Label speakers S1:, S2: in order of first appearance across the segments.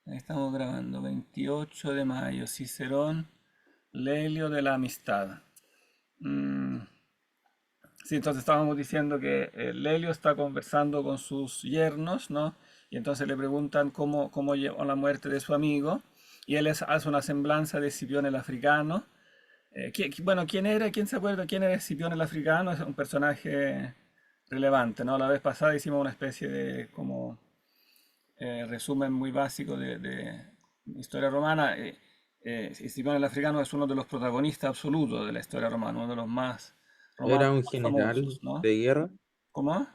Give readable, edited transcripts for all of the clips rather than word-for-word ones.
S1: Estamos grabando 28 de mayo, Cicerón, Lelio de la amistad. Mm, sí, entonces estábamos diciendo que Lelio está conversando con sus yernos, ¿no? Y entonces le preguntan cómo llevó la muerte de su amigo. Y él hace una semblanza de Escipión el africano. Bueno, ¿quién era? ¿Quién se acuerda quién era Escipión el africano? Es un personaje relevante, ¿no? La vez pasada hicimos una especie de como resumen muy básico de historia romana. Escipión el Africano es uno de los protagonistas absolutos de la historia romana, uno de los más romanos
S2: Era un
S1: más
S2: general
S1: famosos, ¿no?
S2: de guerra.
S1: ¿Cómo?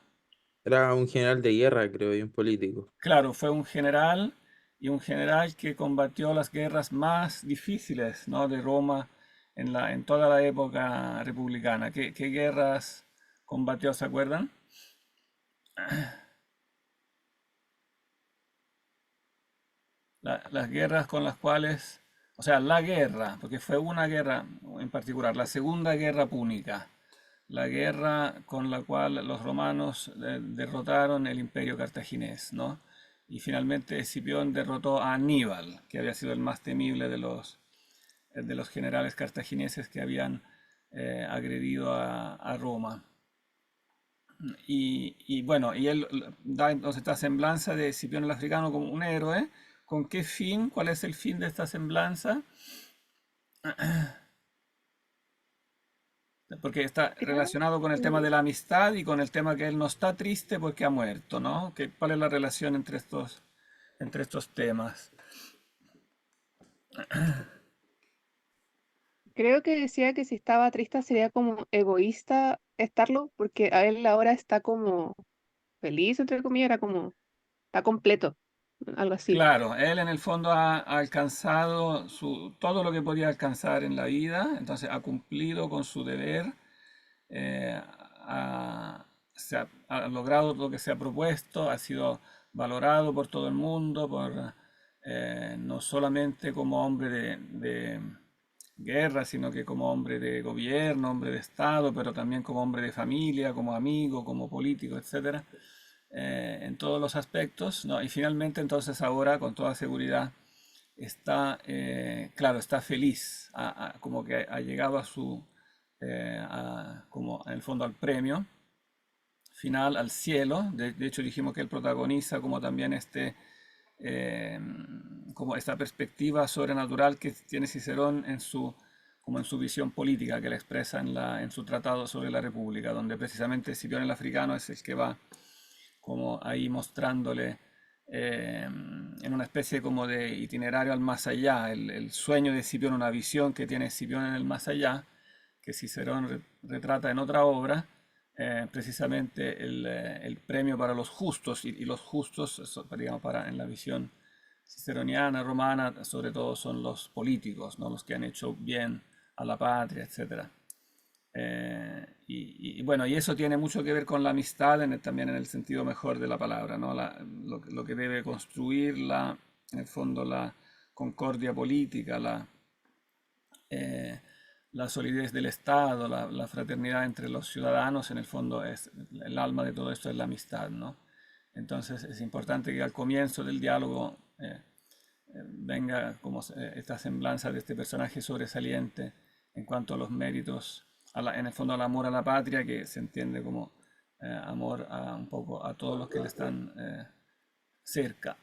S2: Era un general de guerra, creo, y un político.
S1: Claro, fue un general y un general que combatió las guerras más difíciles, ¿no? De Roma en toda la época republicana. ¿Qué guerras combatió, se acuerdan? Las guerras con las cuales, o sea, la guerra, porque fue una guerra en particular, la Segunda Guerra Púnica, la guerra con la cual los romanos derrotaron el imperio cartaginés, ¿no? Y finalmente Escipión derrotó a Aníbal, que había sido el más temible de los generales cartagineses que habían agredido a Roma. Y bueno, y él da entonces esta semblanza de Escipión el africano como un héroe. ¿Con qué fin? ¿Cuál es el fin de esta semblanza? Porque está
S3: Creo
S1: relacionado con el tema
S3: que,
S1: de la amistad y con el tema que él no está triste porque ha muerto, ¿no? ¿Cuál es la relación entre estos temas?
S3: creo que decía que si estaba triste sería como egoísta estarlo, porque a él ahora está como feliz, entre comillas, era como, está completo, algo así.
S1: Claro, él en el fondo ha alcanzado todo lo que podía alcanzar en la vida, entonces ha cumplido con su deber, eh, ha logrado lo que se ha propuesto, ha sido valorado por todo el mundo, no solamente como hombre de guerra, sino que como hombre de gobierno, hombre de Estado, pero también como hombre de familia, como amigo, como político, etcétera, en todos los aspectos, ¿no? Y finalmente entonces ahora con toda seguridad está, claro, está feliz, como que ha llegado como en el fondo al premio final, al cielo. De hecho dijimos que él protagoniza como también eh, como esta perspectiva sobrenatural que tiene Cicerón como en su visión política que le expresa en su tratado sobre la República, donde precisamente Escipión el africano es el que va como ahí mostrándole en una especie como de itinerario al más allá, el sueño de Escipión, una visión que tiene Escipión en el más allá, que Cicerón retrata en otra obra, precisamente el premio para los justos, y los justos, digamos, en la visión ciceroniana, romana, sobre todo son los políticos, ¿no? Los que han hecho bien a la patria, etcétera. Y bueno, y eso tiene mucho que ver con la amistad también en el sentido mejor de la palabra, ¿no? Lo que debe construir en el fondo la concordia política, eh, la solidez del Estado, la fraternidad entre los ciudadanos, en el fondo es el alma de todo esto es la amistad, ¿no? Entonces es importante que al comienzo del diálogo venga como esta semblanza de este personaje sobresaliente en cuanto a los méritos, en el fondo al amor a la patria, que se entiende como amor un poco a todos los que le están cerca.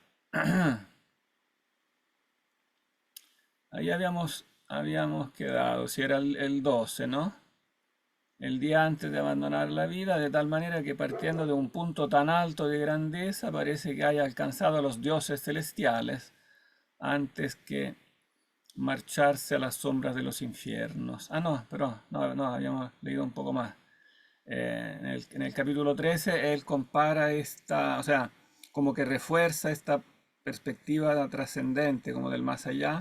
S1: Ahí habíamos quedado, si era el 12, ¿no? El día antes de abandonar la vida, de tal manera que partiendo de un punto tan alto de grandeza, parece que haya alcanzado a los dioses celestiales antes que marcharse a las sombras de los infiernos. Ah, no, pero no, habíamos leído un poco más. En el capítulo 13 él compara o sea, como que refuerza esta perspectiva trascendente, como del más allá,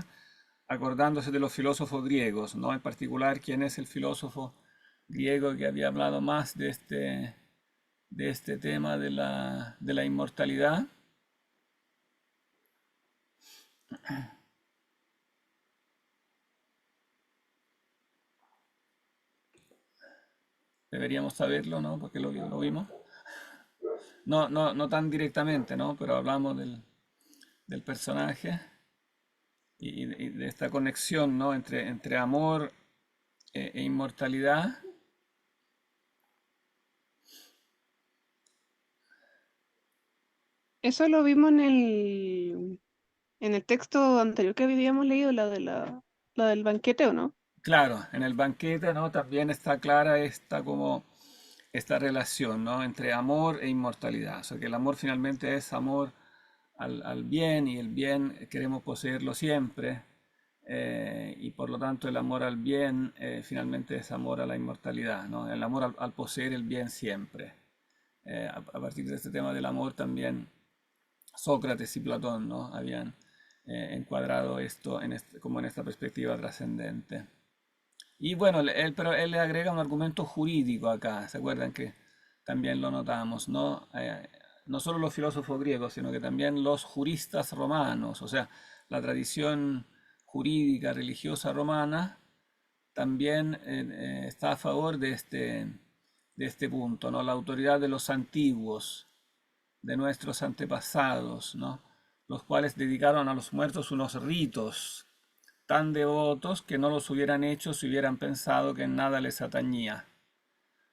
S1: acordándose de los filósofos griegos, ¿no? En particular, quién es el filósofo griego que había hablado más de este tema de la inmortalidad. Deberíamos saberlo, ¿no? Porque lo vimos. No, no, no tan directamente, ¿no? Pero hablamos del personaje y de esta conexión, ¿no? entre amor e inmortalidad.
S3: Eso lo vimos en el texto anterior que habíamos leído, la del banquete, ¿o no?
S1: Claro, en el banquete, ¿no? También está clara esta relación, ¿no? Entre amor e inmortalidad. O sea, que el amor finalmente es amor al bien y el bien queremos poseerlo siempre. Y por lo tanto el amor al bien finalmente es amor a la inmortalidad, ¿no? El amor al poseer el bien siempre. A partir de este tema del amor también Sócrates y Platón, ¿no? Habían encuadrado esto como en esta perspectiva trascendente. Y bueno, pero él le agrega un argumento jurídico acá, ¿se acuerdan que también lo notamos, ¿no? No solo los filósofos griegos, sino que también los juristas romanos, o sea, la jurídica, religiosa romana, también está a favor de este punto, ¿no? La autoridad de los antiguos, de nuestros antepasados, ¿no? Los cuales dedicaron a los muertos unos ritos tan devotos que no los hubieran hecho si hubieran pensado que en nada les atañía.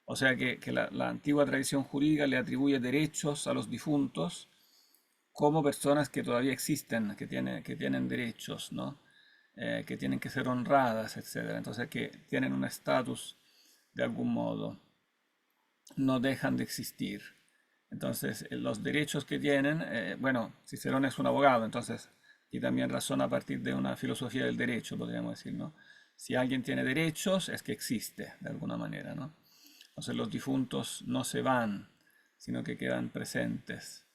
S1: O sea que la antigua tradición jurídica le atribuye derechos a los difuntos como personas que todavía existen, que tienen derechos, ¿no? Que tienen que ser honradas, etcétera. Entonces que tienen un estatus de algún modo, no dejan de existir. Entonces, los derechos que tienen, bueno, Cicerón es un abogado, entonces, y también razona a partir de una filosofía del derecho, podríamos decir, ¿no? Si alguien tiene derechos, es que existe, de alguna manera, ¿no? Entonces, los difuntos no se van, sino que quedan presentes,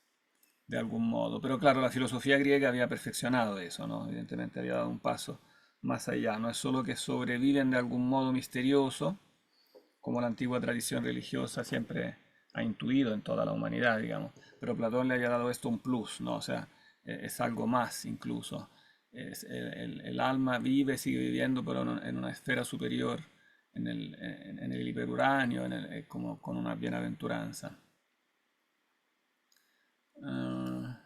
S1: de algún modo. Pero claro, la filosofía griega había perfeccionado eso, ¿no? Evidentemente había dado un paso más allá. No es solo que sobreviven de algún modo misterioso, como la antigua tradición religiosa siempre ha intuido en toda la humanidad, digamos. Pero Platón le había dado esto un plus, ¿no? O sea, es algo más incluso. El alma vive, sigue viviendo, pero en una esfera superior, en el hiperuranio, como con una bienaventuranza. Ah,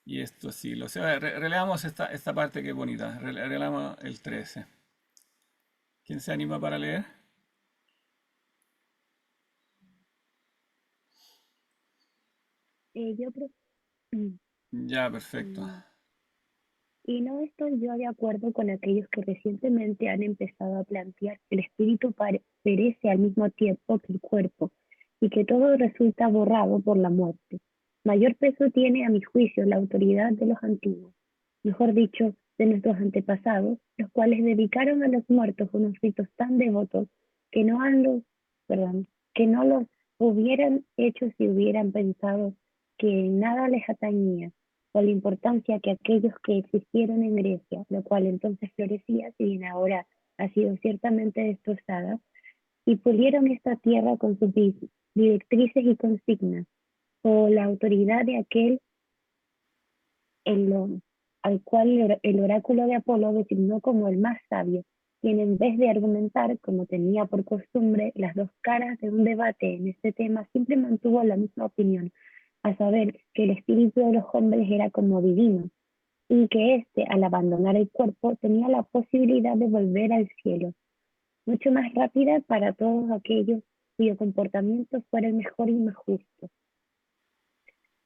S1: y esto sí, releamos esta parte que es bonita. Releamos el 13. ¿Quién se anima para leer?
S4: Yo creo,
S1: Ya, perfecto.
S4: mm, y no estoy yo de acuerdo con aquellos que recientemente han empezado a plantear que el espíritu perece al mismo tiempo que el cuerpo y que todo resulta borrado por la muerte. Mayor peso tiene, a mi juicio, la autoridad de los antiguos, mejor dicho, de nuestros antepasados, los cuales dedicaron a los muertos unos ritos tan devotos que no han los, perdón, que no los hubieran hecho si hubieran pensado que nada les atañía o la importancia que aquellos que existieron en Grecia, lo cual entonces florecía, si bien ahora ha sido ciertamente destrozada, y pulieron esta tierra con sus directrices y consignas, o la autoridad de aquel en lo- al cual el oráculo de Apolo designó como el más sabio, quien en vez de argumentar, como tenía por costumbre, las dos caras de un debate en este tema, siempre mantuvo la misma opinión, a saber que el espíritu de los hombres era como divino, y que éste, al abandonar el cuerpo, tenía la posibilidad de volver al cielo, mucho más rápida para todos aquellos cuyo comportamiento fuera el mejor y más justo.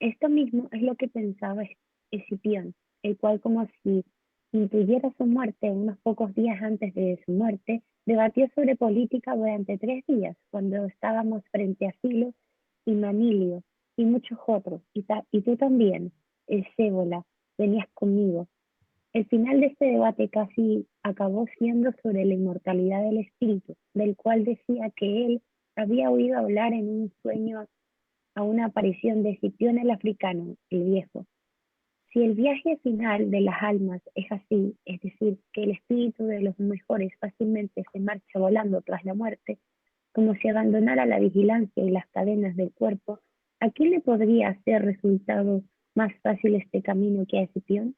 S4: Esto mismo es lo que pensaba Escipión, el cual, como si intuyera su muerte unos pocos días antes de su muerte, debatió sobre política durante 3 días, cuando estábamos frente a Filo y Manilio y muchos otros, y tú también, el Cébola, venías conmigo. El final de este debate casi acabó siendo sobre la inmortalidad del espíritu, del cual decía que él había oído hablar en un sueño a una aparición de Escipión el africano, el viejo. Si el viaje final de las almas es así, es decir, que el espíritu de los mejores fácilmente se marcha volando tras la muerte, como si abandonara la vigilancia y las cadenas del cuerpo, ¿a quién le podría hacer resultado más fácil este camino que a Escipión?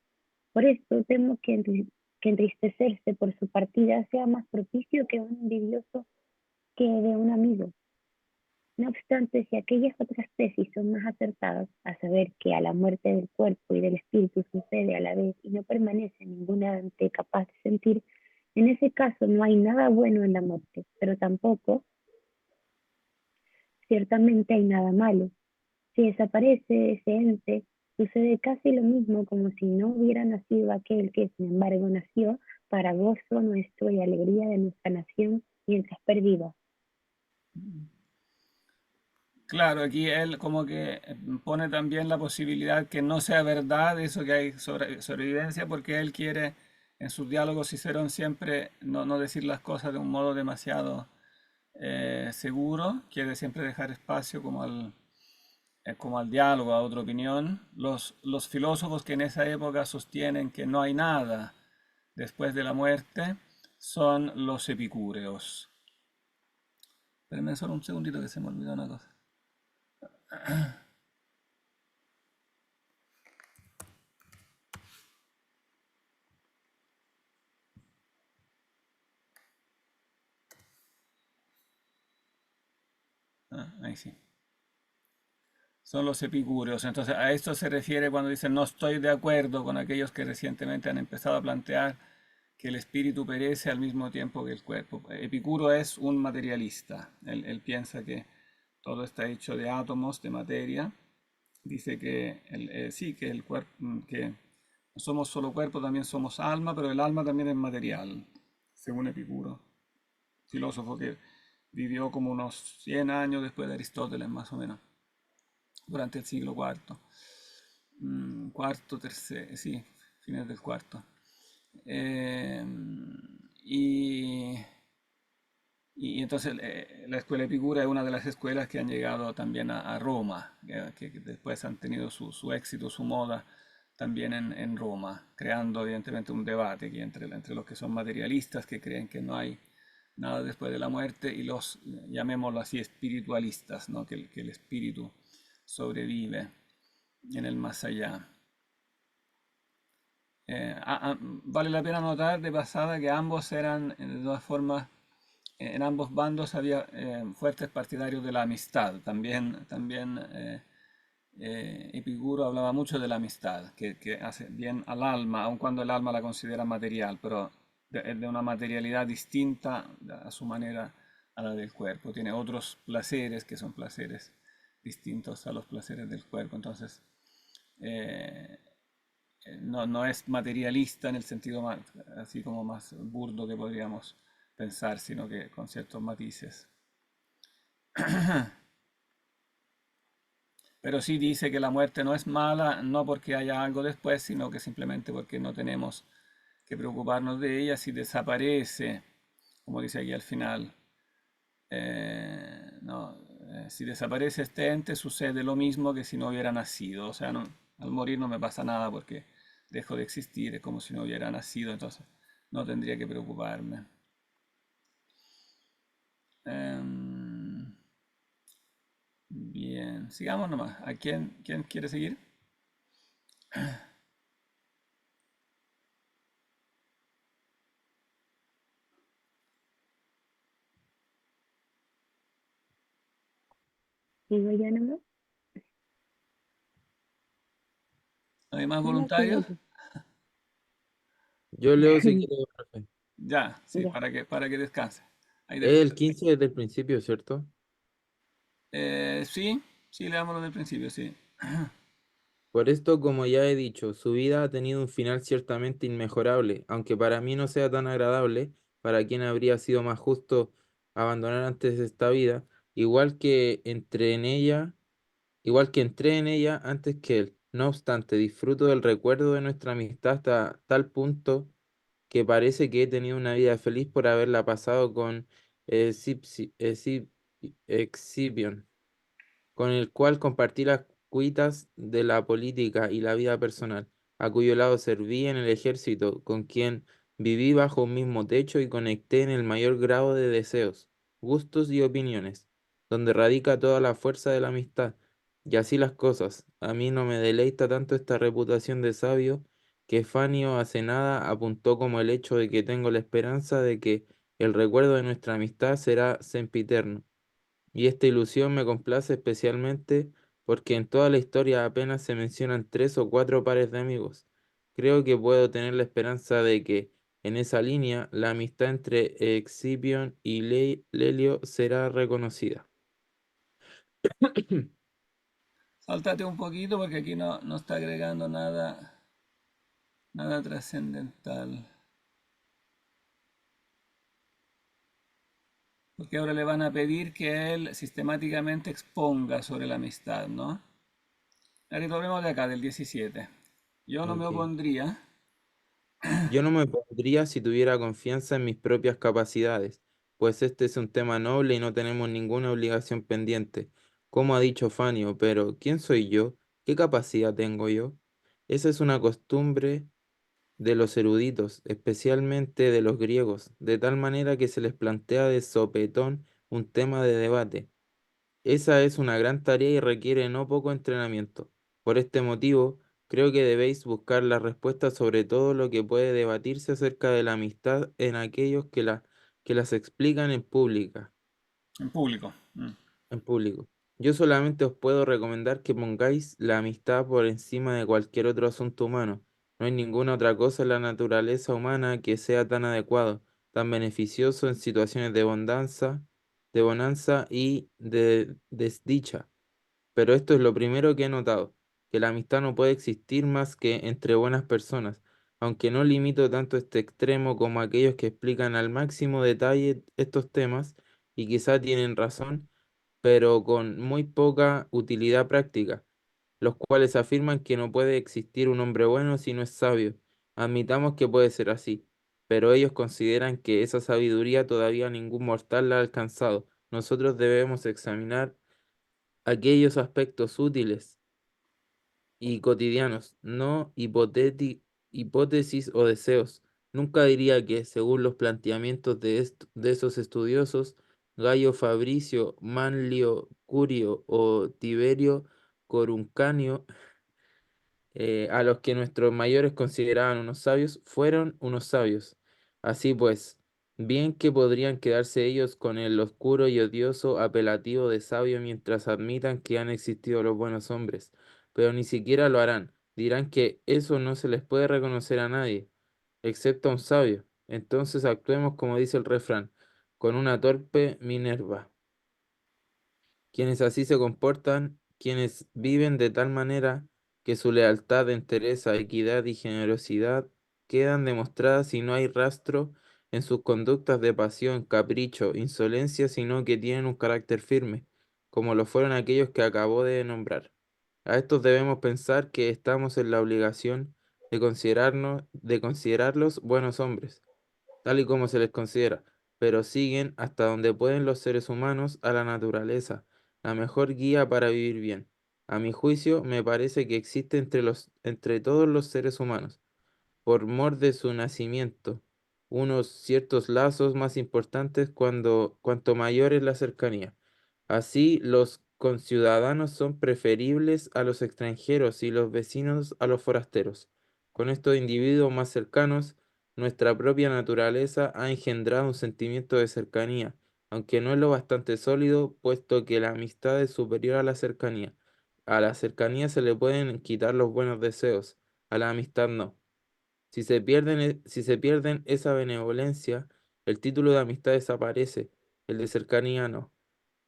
S4: Por esto temo que entristecerse por su partida sea más propicio que un envidioso que de un amigo. No obstante, si aquellas otras tesis son más acertadas, a saber que a la muerte del cuerpo y del espíritu sucede a la vez y no permanece ninguna ente capaz de sentir, en ese caso no hay nada bueno en la muerte, pero tampoco, ciertamente, hay nada malo. Si desaparece ese ente, sucede casi lo mismo como si no hubiera nacido aquel que, sin embargo, nació para gozo nuestro y alegría de nuestra nación mientras perviva.
S1: Claro, aquí él como que pone también la posibilidad que no sea verdad eso que hay sobrevivencia, porque él quiere en sus diálogos Cicerón siempre no decir las cosas de un modo demasiado seguro, quiere siempre dejar espacio como al diálogo, a otra opinión. Los filósofos que en esa época sostienen que no hay nada después de la muerte son los epicúreos. Espérenme solo un segundito que se me olvidó una cosa. Ahí sí. Son los epicúreos. Entonces, a esto se refiere cuando dice no estoy de acuerdo con aquellos que recientemente han empezado a plantear que el espíritu perece al mismo tiempo que el cuerpo. Epicuro es un materialista. Él piensa que todo está hecho de átomos, de materia. Dice que sí, que el cuerpo, que no somos solo cuerpo, también somos alma, pero el alma también es material, según Epicuro, filósofo que vivió como unos 100 años después de Aristóteles, más o menos, durante el siglo cuarto. Cuarto, tercero, sí, fines del cuarto. Eh, y, y entonces la escuela Epicura es una de las escuelas que han llegado también a Roma, que después han tenido su éxito, su moda también en Roma, creando evidentemente un debate aquí entre los que son materialistas, que creen que no hay nada después de la muerte, y los, llamémoslo así, espiritualistas, ¿no? Que el espíritu sobrevive en el más allá. Vale la pena notar de pasada que ambos eran, de todas formas, en ambos bandos había fuertes partidarios de la amistad. También Epicuro hablaba mucho de la amistad, que hace bien al alma, aun cuando el alma la considera material, pero de una materialidad distinta a su manera a la del cuerpo. Tiene otros placeres que son placeres distintos a los placeres del cuerpo. Entonces, eh, no es materialista en el sentido así como más burdo que podríamos pensar, sino que con ciertos matices. Pero sí dice que la muerte no es mala, no porque haya algo después, sino que simplemente porque no tenemos que preocuparnos de ella. Si desaparece, como dice aquí al final, no, si desaparece este ente, sucede lo mismo que si no hubiera nacido. O sea, al morir no me pasa nada porque dejo de existir, es como si no hubiera nacido, entonces no tendría que preocuparme. Em, bien, sigamos nomás. ¿A quién quiere seguir?
S4: Digo yo nomás,
S1: ¿Hay más
S4: no sigo
S1: voluntarios?
S4: yo.
S2: Yo leo si quiere, profe.
S1: Ya, sí,
S4: Ya.
S1: para que descanse. Ahí
S2: Es
S1: después.
S2: el 15 desde el principio, ¿cierto?
S1: Sí, sí, leámoslo del principio, sí.
S2: Por esto, como ya he dicho, su vida ha tenido un final ciertamente inmejorable, aunque para mí no sea tan agradable, para quien habría sido más justo abandonar antes esta vida, igual que entré en ella, igual que entré en ella antes que él. No obstante, disfruto del recuerdo de nuestra amistad hasta tal punto que parece que he tenido una vida feliz por haberla pasado con Exhibion, con el cual compartí las cuitas de la política y la vida personal, a cuyo lado serví en el ejército, con quien viví bajo un mismo techo y conecté en el mayor grado de deseos, gustos y opiniones, donde radica toda la fuerza de la amistad. Y así las cosas, a mí no me deleita tanto esta reputación de sabio que Fanio hace nada apuntó como el hecho de que tengo la esperanza de que el recuerdo de nuestra amistad será sempiterno. Y esta ilusión me complace especialmente porque en toda la historia apenas se mencionan 3 o 4 pares de amigos. Creo que puedo tener la esperanza de que, en esa línea, la amistad entre Excipión y Lelio será reconocida.
S1: Sáltate un poquito porque aquí no está agregando nada trascendental. Porque ahora le van a pedir que él sistemáticamente exponga sobre la amistad, ¿no? Ahora hablemos de acá, del 17. Yo no me
S2: Ok.
S1: opondría.
S2: Yo no me pondría si tuviera confianza en mis propias capacidades, pues este es un tema noble y no tenemos ninguna obligación pendiente, como ha dicho Fanio, pero ¿quién soy yo? ¿Qué capacidad tengo yo? Esa es una costumbre de los eruditos, especialmente de los griegos, de tal manera que se les plantea de sopetón un tema de debate. Esa es una gran tarea y requiere no poco entrenamiento. Por este motivo, creo que debéis buscar las respuestas sobre todo lo que puede debatirse acerca de la amistad en aquellos que las explican
S1: En público.
S2: en público. Yo solamente os puedo recomendar que pongáis la amistad por encima de cualquier otro asunto humano. No hay ninguna otra cosa en la naturaleza humana que sea tan adecuado, tan beneficioso en situaciones de bonanza y de desdicha. Pero esto es lo primero que he notado, que la amistad no puede existir más que entre buenas personas, aunque no limito tanto este extremo como aquellos que explican al máximo detalle estos temas, y quizá tienen razón, pero con muy poca utilidad práctica, los cuales afirman que no puede existir un hombre bueno si no es sabio. Admitamos que puede ser así, pero ellos consideran que esa sabiduría todavía ningún mortal la ha alcanzado. Nosotros debemos examinar aquellos aspectos útiles y cotidianos, no hipótesis o deseos. Nunca diría que, según los planteamientos de esos estudiosos, Gayo Fabricio, Manlio Curio o Tiberio Coruncanio, a los que nuestros mayores consideraban unos sabios, fueron unos sabios. Así pues, bien que podrían quedarse ellos con el oscuro y odioso apelativo de sabio mientras admitan que han existido los buenos hombres, pero ni siquiera lo harán. Dirán que eso no se les puede reconocer a nadie, excepto a un sabio. Entonces actuemos como dice el refrán, con una torpe Minerva. Quienes así se comportan, quienes viven de tal manera que su lealtad, entereza, equidad y generosidad quedan demostradas y no hay rastro en sus conductas de pasión, capricho, insolencia, sino que tienen un carácter firme, como lo fueron aquellos que acabo de nombrar. A estos debemos pensar que estamos en la obligación de considerarlos buenos hombres tal y como se les considera, pero siguen hasta donde pueden los seres humanos a la naturaleza, la mejor guía para vivir bien. A mi juicio, me parece que existe entre todos los seres humanos, por mor de su nacimiento, unos ciertos lazos más importantes cuanto mayor es la cercanía. Así, los conciudadanos son preferibles a los extranjeros y los vecinos a los forasteros. Con estos individuos más cercanos, nuestra propia naturaleza ha engendrado un sentimiento de cercanía, aunque no es lo bastante sólido, puesto que la amistad es superior a la cercanía. A la cercanía se le pueden quitar los buenos deseos, a la amistad no. Si se pierden esa benevolencia, el título de amistad desaparece, el de cercanía no.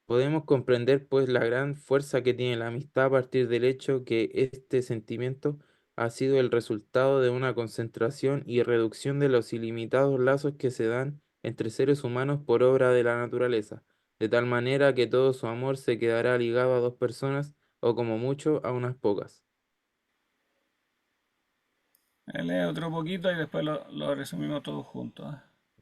S2: Podemos comprender pues la gran fuerza que tiene la amistad a partir del hecho que este sentimiento ha sido el resultado de una concentración y reducción de los ilimitados lazos que se dan entre seres humanos por obra de la naturaleza, de tal manera que todo su amor se quedará ligado a 2 personas o como mucho a unas pocas.
S1: Lee otro poquito y después lo resumimos todos juntos.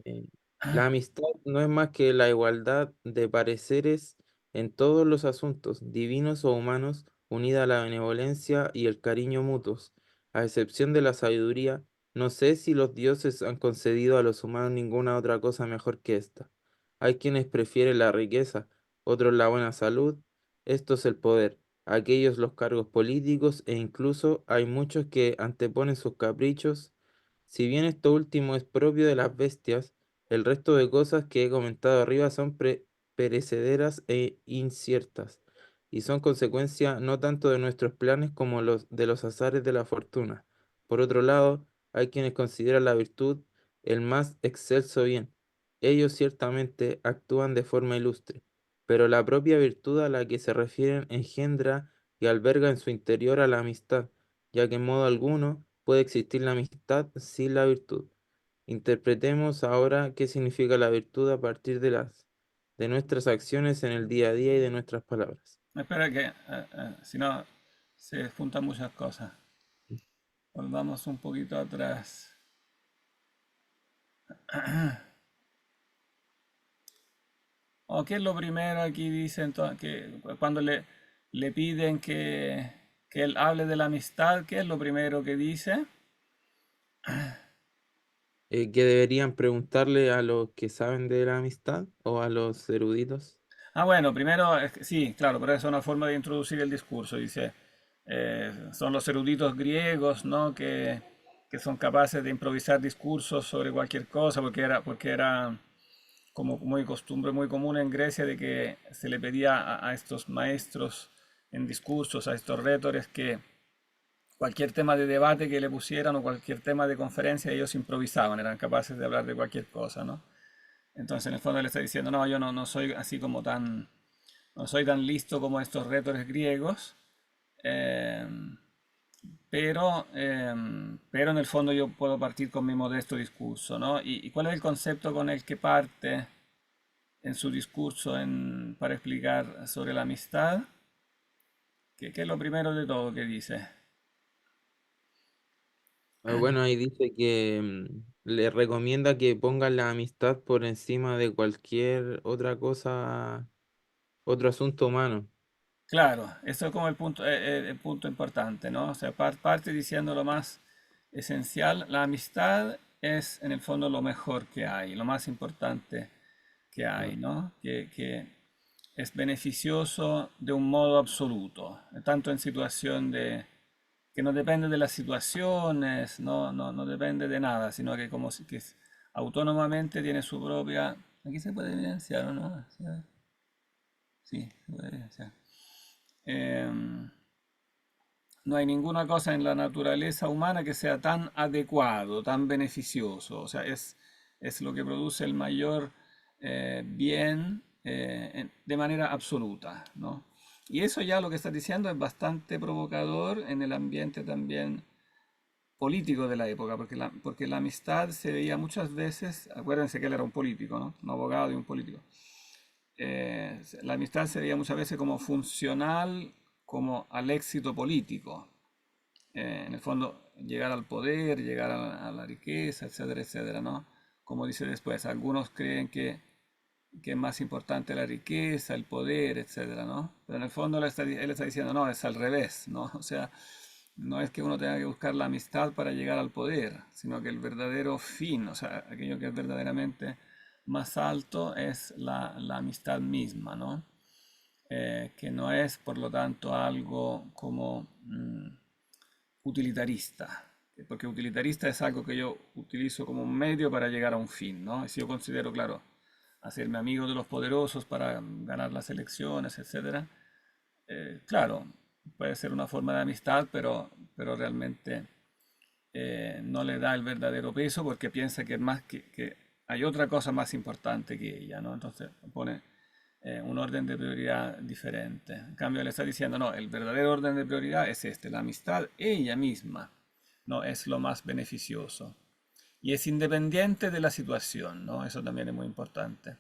S2: Eh, La amistad no es más que la igualdad de pareceres en todos los asuntos, divinos o humanos, unida a la benevolencia y el cariño mutuos. A excepción de la sabiduría, no sé si los dioses han concedido a los humanos ninguna otra cosa mejor que esta. Hay quienes prefieren la riqueza, otros la buena salud, estos el poder, aquellos los cargos políticos e incluso hay muchos que anteponen sus caprichos. Si bien esto último es propio de las bestias, el resto de cosas que he comentado arriba son perecederas e inciertas, y son consecuencia no tanto de nuestros planes como de los azares de la fortuna. Por otro lado, hay quienes consideran la virtud el más excelso bien. Ellos ciertamente actúan de forma ilustre, pero la propia virtud a la que se refieren engendra y alberga en su interior a la amistad, ya que en modo alguno puede existir la amistad sin la virtud. Interpretemos ahora qué significa la virtud a partir de nuestras acciones en el día a día y de nuestras palabras.
S1: Espera que, si no, se juntan muchas cosas. Volvamos un poquito atrás. ¿O qué es lo primero aquí dice entonces, que cuando le piden que él hable de la amistad, qué es lo primero que dice?
S2: Que deberían preguntarle a los que saben de la amistad o a los eruditos.
S1: Ah, bueno, primero, sí, claro, pero es una forma de introducir el discurso. Dice, son los eruditos griegos, ¿no? Que son capaces de improvisar discursos sobre cualquier cosa, porque era como muy costumbre, muy común en Grecia de que se le pedía a estos maestros en discursos, a estos retores, que cualquier tema de debate que le pusieran o cualquier tema de conferencia, ellos improvisaban, eran capaces de hablar de cualquier cosa, ¿no? Entonces, en el fondo le está diciendo, no, yo no soy así como tan, no soy tan listo como estos retores griegos, eh, pero en el fondo yo puedo partir con mi modesto discurso, ¿no? ¿Y cuál es el concepto con el que parte en su discurso para explicar sobre la amistad? ¿Qué es lo primero de todo que dice?
S2: Bueno, ahí dice que le recomienda que pongan la amistad por encima de cualquier otra cosa, otro asunto humano.
S1: Claro, eso es como el punto importante, ¿no? O sea, parte diciendo lo más esencial, la amistad es en el fondo lo mejor que hay, lo más importante que hay,
S2: ¿No?
S1: ¿no? Que es beneficioso de un modo absoluto, tanto en situación que no depende de las situaciones, no depende de nada, sino que como que autónomamente tiene su propia... Aquí se puede evidenciar, ¿o no? Sí, se puede evidenciar. Em, no hay ninguna cosa en la naturaleza humana que sea tan adecuado, tan beneficioso. O sea, es lo que produce el mayor bien de manera absoluta, ¿no? Y eso ya lo que estás diciendo es bastante provocador en el ambiente también político de la época, porque la amistad se veía muchas veces, acuérdense que él era un político, ¿no? Un abogado y un político. La amistad se veía muchas veces como funcional, como al éxito político. En el fondo, llegar al poder, llegar a la riqueza, etcétera, etcétera, ¿no? Como dice después, algunos creen que es más importante la riqueza, el poder, etcétera, ¿no? Pero en el fondo él está diciendo, no, es al revés, ¿no? O sea, no es que uno tenga que buscar la amistad para llegar al poder, sino que el verdadero fin, o sea, aquello que es verdaderamente más alto es la amistad misma, ¿no? Que no es, por lo tanto, algo como utilitarista, porque utilitarista es algo que yo utilizo como un medio para llegar a un fin, ¿no? Si yo considero, claro, hacerme amigo de los poderosos para ganar las elecciones, etcétera, claro, puede ser una forma de amistad, pero realmente no le da el verdadero peso porque piensa que, que hay otra cosa más importante que ella, ¿no? Entonces pone un orden de prioridad diferente. En cambio, le está diciendo, no, el verdadero orden de prioridad es este, la amistad, ella misma, no es lo más beneficioso. Y es independiente de la situación, ¿no? Eso también es muy importante.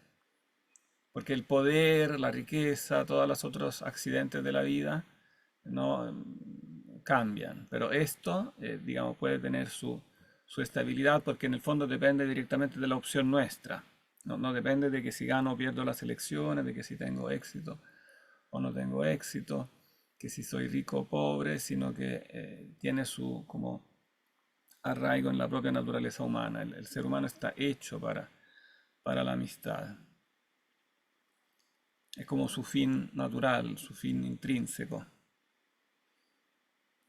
S1: Porque el poder, la riqueza, todos los otros accidentes de la vida no cambian. Pero esto, digamos, puede tener su estabilidad porque en el fondo depende directamente de la opción nuestra. No depende de que si gano o pierdo las elecciones, de que si tengo éxito o no tengo éxito, que si soy rico o pobre, sino que tiene su como arraigo en la propia naturaleza humana. El ser humano está hecho para la amistad. Es como su fin natural, su fin intrínseco.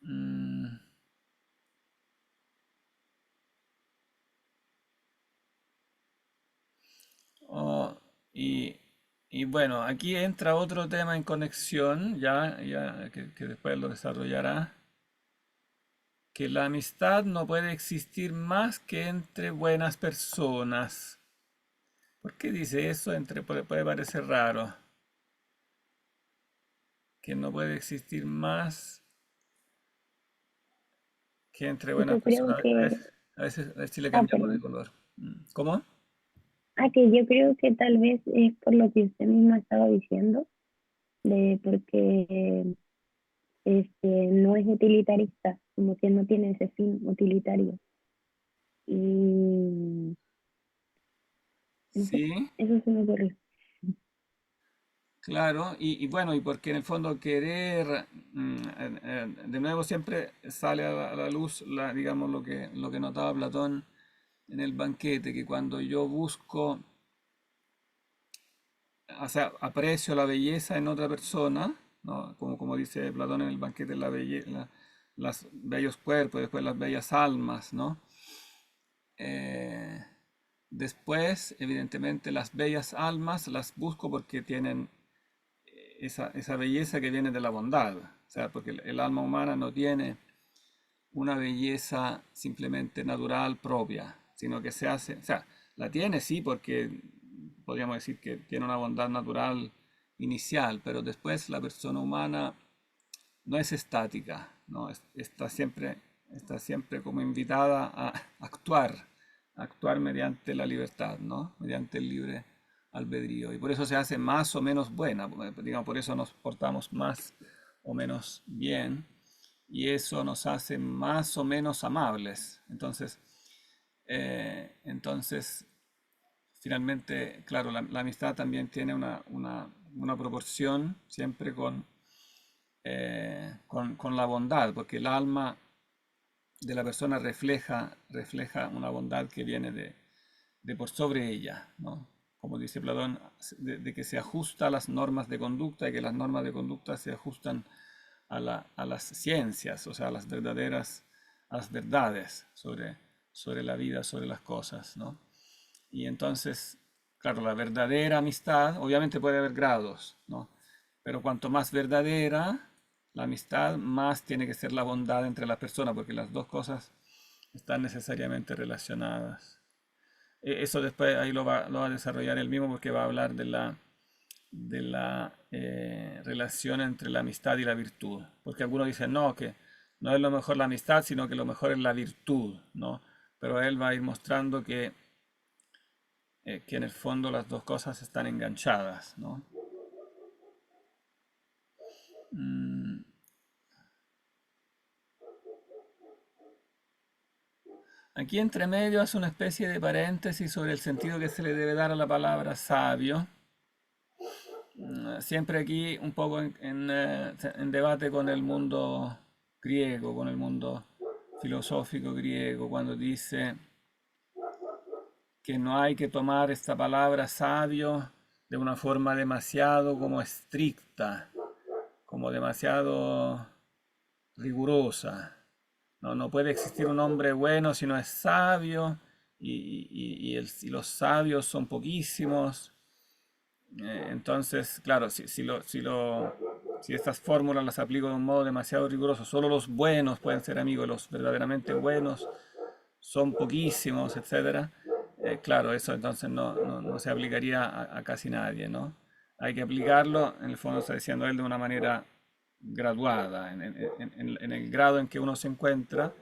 S1: Mm, oh, y, Y bueno, aquí entra otro tema en conexión, que después lo desarrollará, que la amistad no puede existir más que entre buenas personas. ¿Por qué dice eso? Puede parecer raro, que no puede existir más que entre buenas
S4: Yo creo
S1: personas.
S4: que,
S1: A ver si le cambiamos de
S4: perdón.
S1: color. ¿Cómo?
S4: Que yo creo que tal vez es por lo que usted misma estaba diciendo, porque no es utilitarista, como que no tiene ese fin utilitario. Y no sé,
S1: Sí,
S4: eso se me ocurrió.
S1: claro. Y bueno, y porque en el fondo querer, de nuevo siempre sale a la luz, digamos, lo que notaba Platón en el banquete, que cuando yo busco, o sea, aprecio la belleza en otra persona, ¿no? Como dice Platón en el banquete, los bellos cuerpos, después las bellas almas, ¿no? Eh, Después, evidentemente, las bellas almas las busco porque tienen esa belleza que viene de la bondad. O sea, porque el alma humana no tiene una belleza simplemente natural propia, sino que se hace, o sea, la tiene sí porque podríamos decir que tiene una bondad natural inicial, pero después la persona humana no es estática, ¿no? Está siempre como invitada a actuar mediante la libertad, ¿no? Mediante el libre albedrío. Y por eso se hace más o menos buena, digamos, por eso nos portamos más o menos bien y eso nos hace más o menos amables. Entonces, finalmente, claro, la amistad también tiene una proporción siempre con la bondad, porque el alma de la persona refleja una bondad que viene de por sobre ella, ¿no? Como dice Platón, de que se ajusta a las normas de conducta y que las normas de conducta se ajustan a las ciencias, o sea, a las verdades sobre la vida, sobre las cosas, ¿no? Y entonces, claro, la verdadera amistad, obviamente puede haber grados, ¿no? Pero cuanto más verdadera la amistad, más tiene que ser la bondad entre las personas, porque las dos cosas están necesariamente relacionadas. Eso después ahí lo va a desarrollar él mismo porque va a hablar de la relación entre la amistad y la virtud. Porque algunos dicen, no, que no es lo mejor la amistad, sino que lo mejor es la virtud, ¿no? Pero él va a ir mostrando que en el fondo las dos cosas están enganchadas, ¿no? Mm, Aquí entre medio hace una especie de paréntesis sobre el sentido que se le debe dar a la palabra sabio. Siempre aquí un poco en debate con el mundo griego, con el mundo filosófico griego, cuando dice que no hay que tomar esta palabra sabio de una forma demasiado como estricta, como demasiado rigurosa. No puede existir un hombre bueno si no es sabio, y los sabios son poquísimos. Entonces, claro, si estas fórmulas las aplico de un modo demasiado riguroso, solo los buenos pueden ser amigos, los verdaderamente buenos son poquísimos, etcétera. Claro, eso entonces no se aplicaría a casi nadie, ¿no? Hay que aplicarlo, en el fondo está diciendo él, de una manera graduada, en el grado en que uno se encuentra,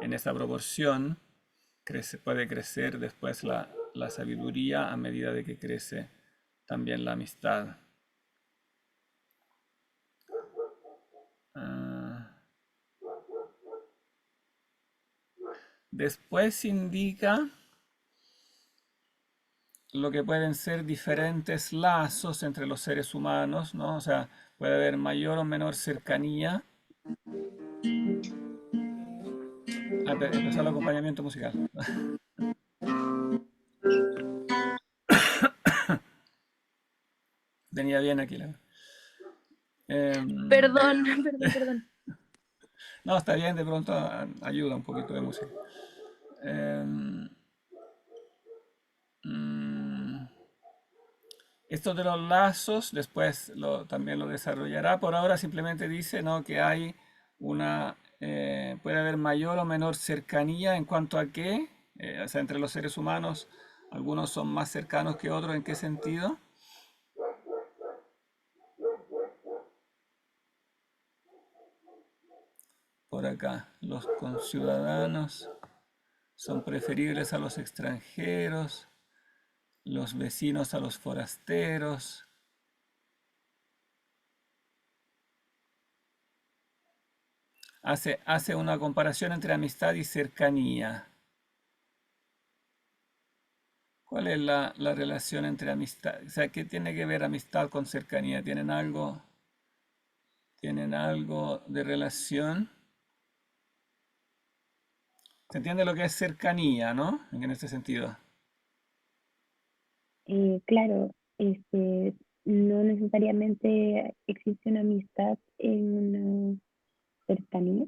S1: en esa proporción, puede crecer después la sabiduría a medida de que crece también la amistad. Ah, Después indica lo que pueden ser diferentes lazos entre los seres humanos, ¿no? O sea, puede haber mayor o menor cercanía. Empezó el acompañamiento musical. Venía bien aquí. Em,
S5: Perdón, perdón, perdón.
S1: no, está bien, de pronto ayuda un poquito de música. Em, mm, Esto de los lazos, después también lo desarrollará. Por ahora simplemente dice, ¿no?, que hay puede haber mayor o menor cercanía en cuanto a qué, o sea, entre los seres humanos, algunos son más cercanos que otros, ¿en qué sentido? Por acá, los conciudadanos son preferibles a los extranjeros, los vecinos a los forasteros. Hace una comparación entre amistad y cercanía. ¿Cuál es la relación entre amistad? O sea, ¿qué tiene que ver amistad con cercanía? ¿Tienen algo de relación? ¿Se entiende lo que es cercanía, no? En este sentido.
S4: Claro, no necesariamente existe una amistad en una cercanía.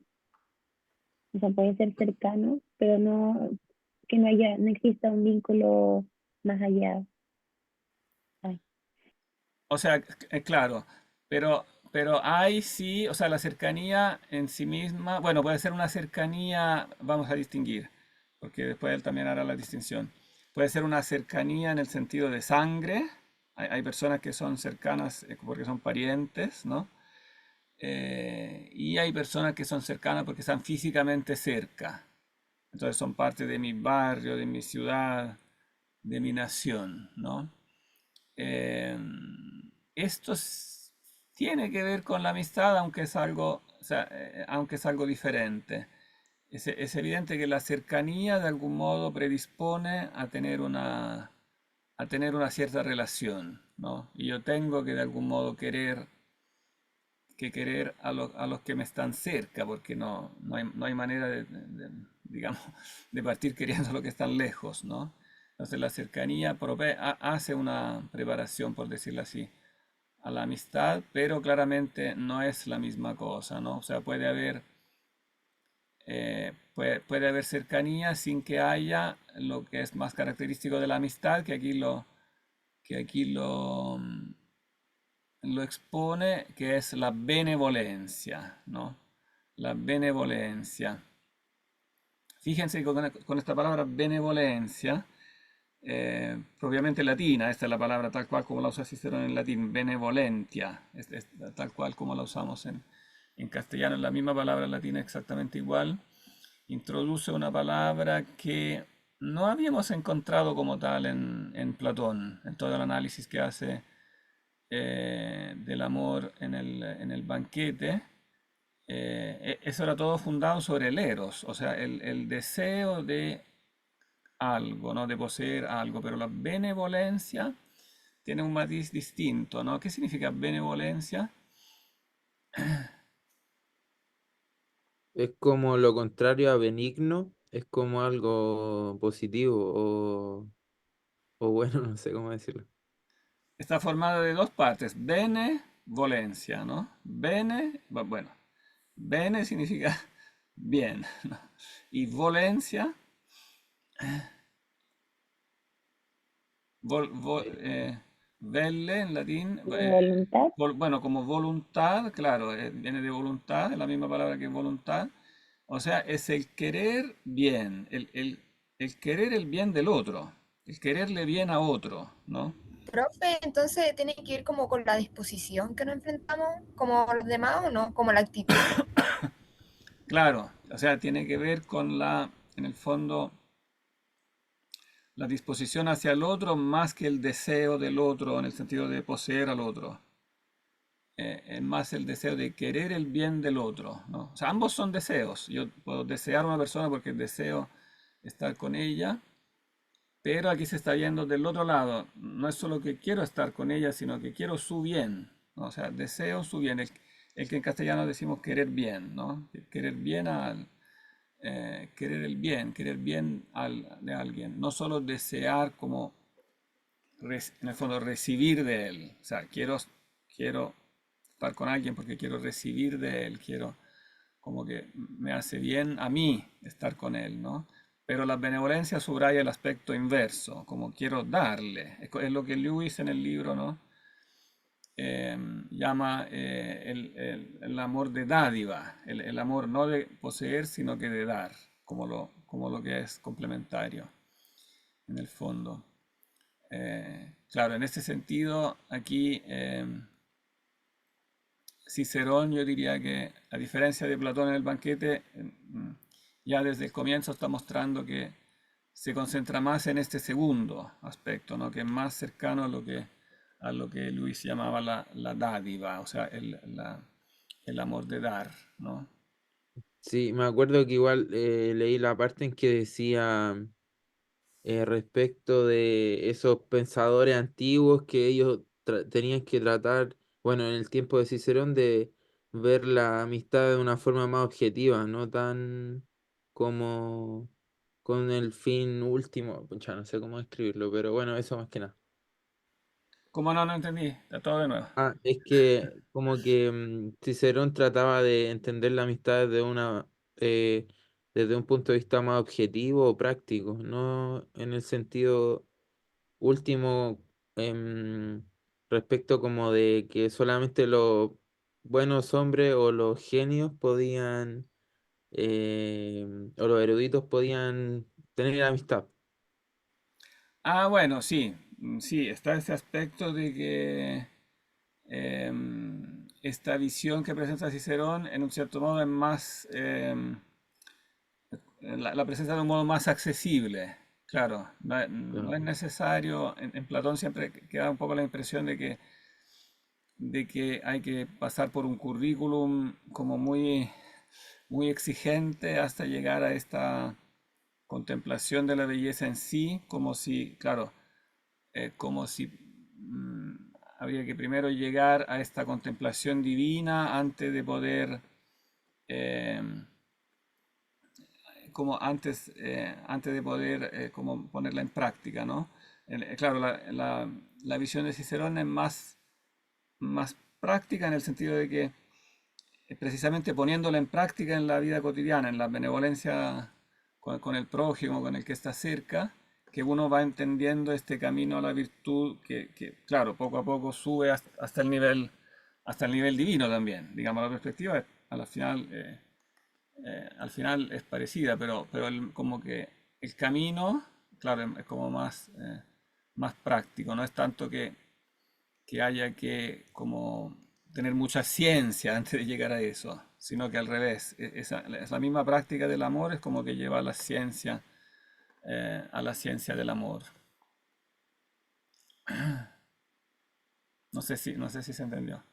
S4: O sea, puede ser cercano, pero no que no exista un vínculo más allá. Ay,
S1: O sea, claro, pero hay sí, o sea, la cercanía en sí misma, bueno, puede ser una cercanía, vamos a distinguir, porque después él también hará la distinción. Puede ser una cercanía en el sentido de sangre, hay personas que son cercanas porque son parientes, ¿no? Y hay personas que son cercanas porque están físicamente cerca, entonces son parte de mi barrio, de mi ciudad, de mi nación, ¿no? Eh, tiene que ver con la amistad, aunque es algo, o sea, aunque es algo diferente. Es evidente que la cercanía de algún modo predispone a tener una cierta relación, ¿no? Y yo tengo que de algún modo querer a los que me están cerca, porque no hay manera digamos, de partir queriendo a los que están lejos, ¿no? Entonces la cercanía hace una preparación, por decirlo así, a la amistad, pero claramente no es la misma cosa, ¿no? O sea, puede haber cercanía sin que haya lo que es más característico de la amistad, que aquí lo expone, que es la benevolencia, ¿no? La benevolencia. Fíjense que con esta palabra benevolencia, propiamente latina, esta es la palabra tal cual como la usa Cicerón en latín, benevolentia, es tal cual como la usamos en castellano, es la misma palabra en latín exactamente igual, introduce una palabra que no habíamos encontrado como tal en Platón, en todo el análisis que hace del amor en el banquete. Eso era todo fundado sobre el eros, o sea, el deseo de algo, ¿no? De poseer algo, pero la benevolencia tiene un matiz distinto, ¿no? ¿Qué significa benevolencia?
S2: Es como lo contrario a benigno, es como algo positivo o bueno, no sé cómo decirlo.
S1: Está formada de dos partes, benevolencia, ¿no? Bueno, bene significa bien, ¿no? Y volencia, velle en latín,
S4: voluntad.
S1: bueno, como voluntad, claro, viene de voluntad, es la misma palabra que voluntad. O sea, es el querer bien, el querer el bien del otro, el quererle bien a otro, ¿no?
S5: Profe, entonces tiene que ir como con la disposición que nos enfrentamos, como los demás o no, como la actitud.
S1: Claro, o sea, tiene que ver con en el fondo, la disposición hacia el otro más que el deseo del otro en el sentido de poseer al otro. Es más el deseo de querer el bien del otro, ¿no? O sea, ambos son deseos. Yo puedo desear a una persona porque deseo estar con ella, pero aquí se está viendo del otro lado. No es solo que quiero estar con ella, sino que quiero su bien, ¿no? O sea, deseo su bien. El que en castellano decimos querer bien, ¿no? Querer bien de alguien. No solo desear como, en el fondo, recibir de él. O sea, quiero estar con alguien porque quiero recibir de él, quiero como que me hace bien a mí estar con él, ¿no? Pero la benevolencia subraya el aspecto inverso, como quiero darle. Es lo que Lewis en el libro, ¿no? Llama el amor de dádiva, el amor no de poseer, sino que de dar, como lo que es complementario, en el fondo. Claro, en este sentido, aquí Cicerón, yo diría que, a diferencia de Platón en el banquete, ya desde el comienzo está mostrando que se concentra más en este segundo aspecto, ¿no? Que es más cercano a lo que Luis llamaba la dádiva, o sea, el amor de dar, ¿no?
S2: Sí, me acuerdo que igual leí la parte en que decía respecto de esos pensadores antiguos que ellos tenían que tratar, bueno, en el tiempo de Cicerón, de ver la amistad de una forma más objetiva, no tan como con el fin último, pucha, no sé cómo describirlo, pero bueno, eso más que nada.
S1: ¿Cómo no? No entendí. Está todo de nuevo.
S2: Ah, es que como que Cicerón trataba de entender la amistad eh, desde un punto de vista más objetivo o práctico, no en el sentido último respecto como de que solamente los buenos hombres o los genios podían o los eruditos podían tener amistad.
S1: Ah, bueno, sí. Sí, está ese aspecto de que esta visión que presenta Cicerón, en un cierto modo, es más, la presenta de un modo más accesible. Claro, no
S2: Claro.
S1: es necesario, en Platón siempre queda un poco la impresión de que hay que pasar por un currículum como muy exigente hasta llegar a esta contemplación de la belleza en sí, como si, claro, como si habría que primero llegar a esta contemplación divina antes de poder, eh, antes de poder como ponerla en práctica, ¿no? Claro, la visión de Cicerón es más práctica en el sentido de que precisamente poniéndola en práctica en la vida cotidiana, en la benevolencia con el prójimo, con el que está cerca, que uno va entendiendo este camino a la virtud claro, poco a poco sube hasta el nivel divino también. Digamos, la perspectiva al final es parecida, pero como que el camino, claro, es como más práctico, no es tanto que haya que como tener mucha ciencia antes de llegar a eso, sino que al revés, esa misma práctica del amor es como que lleva a la ciencia del amor. No sé si se entendió.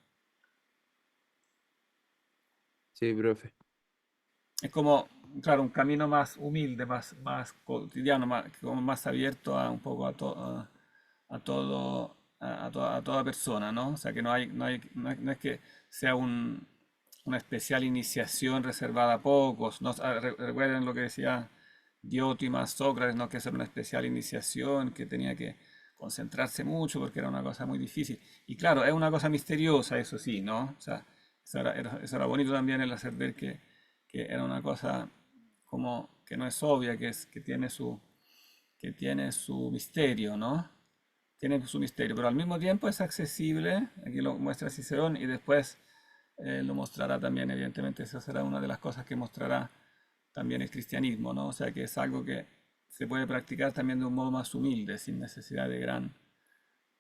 S2: Sí, profe.
S1: Es como, claro, un camino más humilde, más cotidiano, como más abierto a un poco a todo, a toda persona, ¿no? O sea, que no es que sea una especial iniciación reservada a pocos. No, recuerden lo que decía Diótimas, Sócrates, no que hacer una especial iniciación, que tenía que concentrarse mucho porque era una cosa muy difícil. Y claro, es una cosa misteriosa, eso sí, ¿no? O sea, eso era bonito también el hacer ver que era una cosa como que no es obvia, que tiene su misterio, ¿no? Tiene su misterio, pero al mismo tiempo es accesible, aquí lo muestra Cicerón y después lo mostrará también, evidentemente, esa será una de las cosas que mostrará también el cristianismo, ¿no? O sea que es algo que se puede practicar también de un modo más humilde, sin necesidad de gran